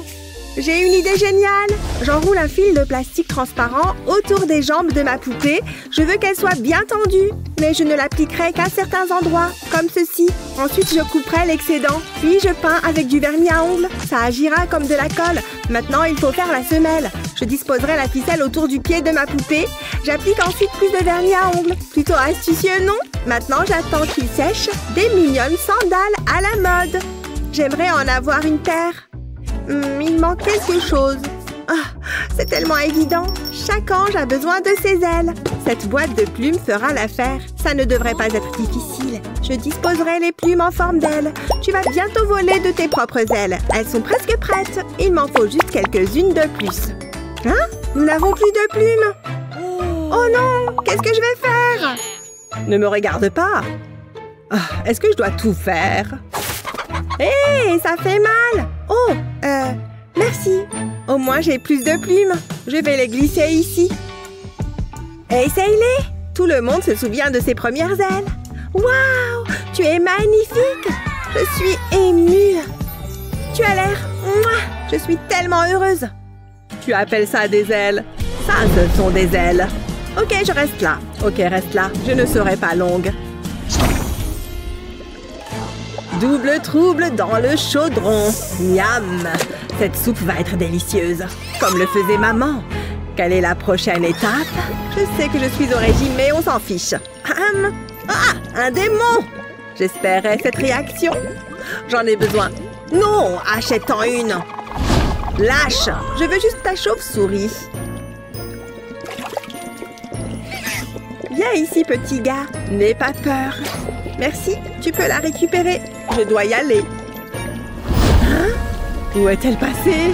J'ai une idée géniale. J'enroule un fil de plastique transparent autour des jambes de ma poupée. Je veux qu'elle soit bien tendue, mais je ne l'appliquerai qu'à certains endroits, comme ceci. Ensuite, je couperai l'excédent, puis je peins avec du vernis à ongles. Ça agira comme de la colle. Maintenant, il faut faire la semelle. Je disposerai la ficelle autour du pied de ma poupée. J'applique ensuite plus de vernis à ongles. Plutôt astucieux, non? Maintenant, j'attends qu'il sèche. Des mignonnes sandales à la mode. J'aimerais en avoir une paire. Il manque quelque chose. Ah, c'est tellement évident. Chaque ange a besoin de ses ailes. Cette boîte de plumes fera l'affaire. Ça ne devrait pas être difficile. Je disposerai les plumes en forme d'ailes. Tu vas bientôt voler de tes propres ailes. Elles sont presque prêtes. Il m'en faut juste quelques-unes de plus. Hein? Nous n'avons plus de plumes. Oh non! Qu'est-ce que je vais faire? Ne me regarde pas. Ah, est-ce que je dois tout faire? Hé, ça fait mal! Oh, merci. Au moins, j'ai plus de plumes. Je vais les glisser ici. Essaye-les! Tout le monde se souvient de ses premières ailes. Waouh! Tu es magnifique! Je suis émue. Tu as l'air... Je suis tellement heureuse. Tu appelles ça des ailes? Ça, ce sont des ailes. Ok, je reste là. Ok, reste là. Je ne serai pas longue. Double trouble dans le chaudron. Miam! Cette soupe va être délicieuse, comme le faisait maman. Quelle est la prochaine étape? Je sais que je suis au régime, mais on s'en fiche. Ah! Un démon! J'espérais cette réaction. J'en ai besoin. Non! Achète-en une! Lâche! Je veux juste ta chauve-souris. Viens ici, petit gars. N'aie pas peur. Merci, tu peux la récupérer. Je dois y aller. Hein? Où est-elle passée?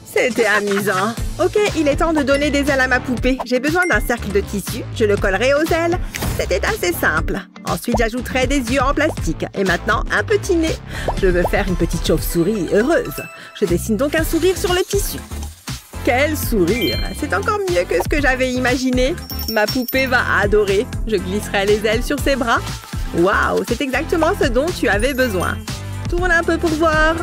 C'était amusant. Ok, il est temps de donner des ailes à ma poupée. J'ai besoin d'un cercle de tissu. Je le collerai aux ailes. C'était assez simple. Ensuite, j'ajouterai des yeux en plastique. Et maintenant, un petit nez. Je veux faire une petite chauve-souris heureuse. Je dessine donc un sourire sur le tissu. Quel sourire! C'est encore mieux que ce que j'avais imaginé. Ma poupée va adorer. Je glisserai les ailes sur ses bras. Waouh, c'est exactement ce dont tu avais besoin. Tourne un peu pour voir.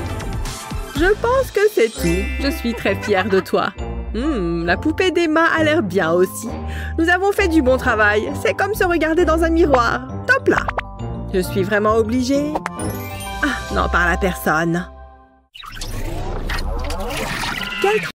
Je pense que c'est tout. Je suis très fière de toi. La poupée d'Emma a l'air bien aussi. Nous avons fait du bon travail. C'est comme se regarder dans un miroir. Top là! Je suis vraiment obligée. Ah, n'en parle à personne. Quel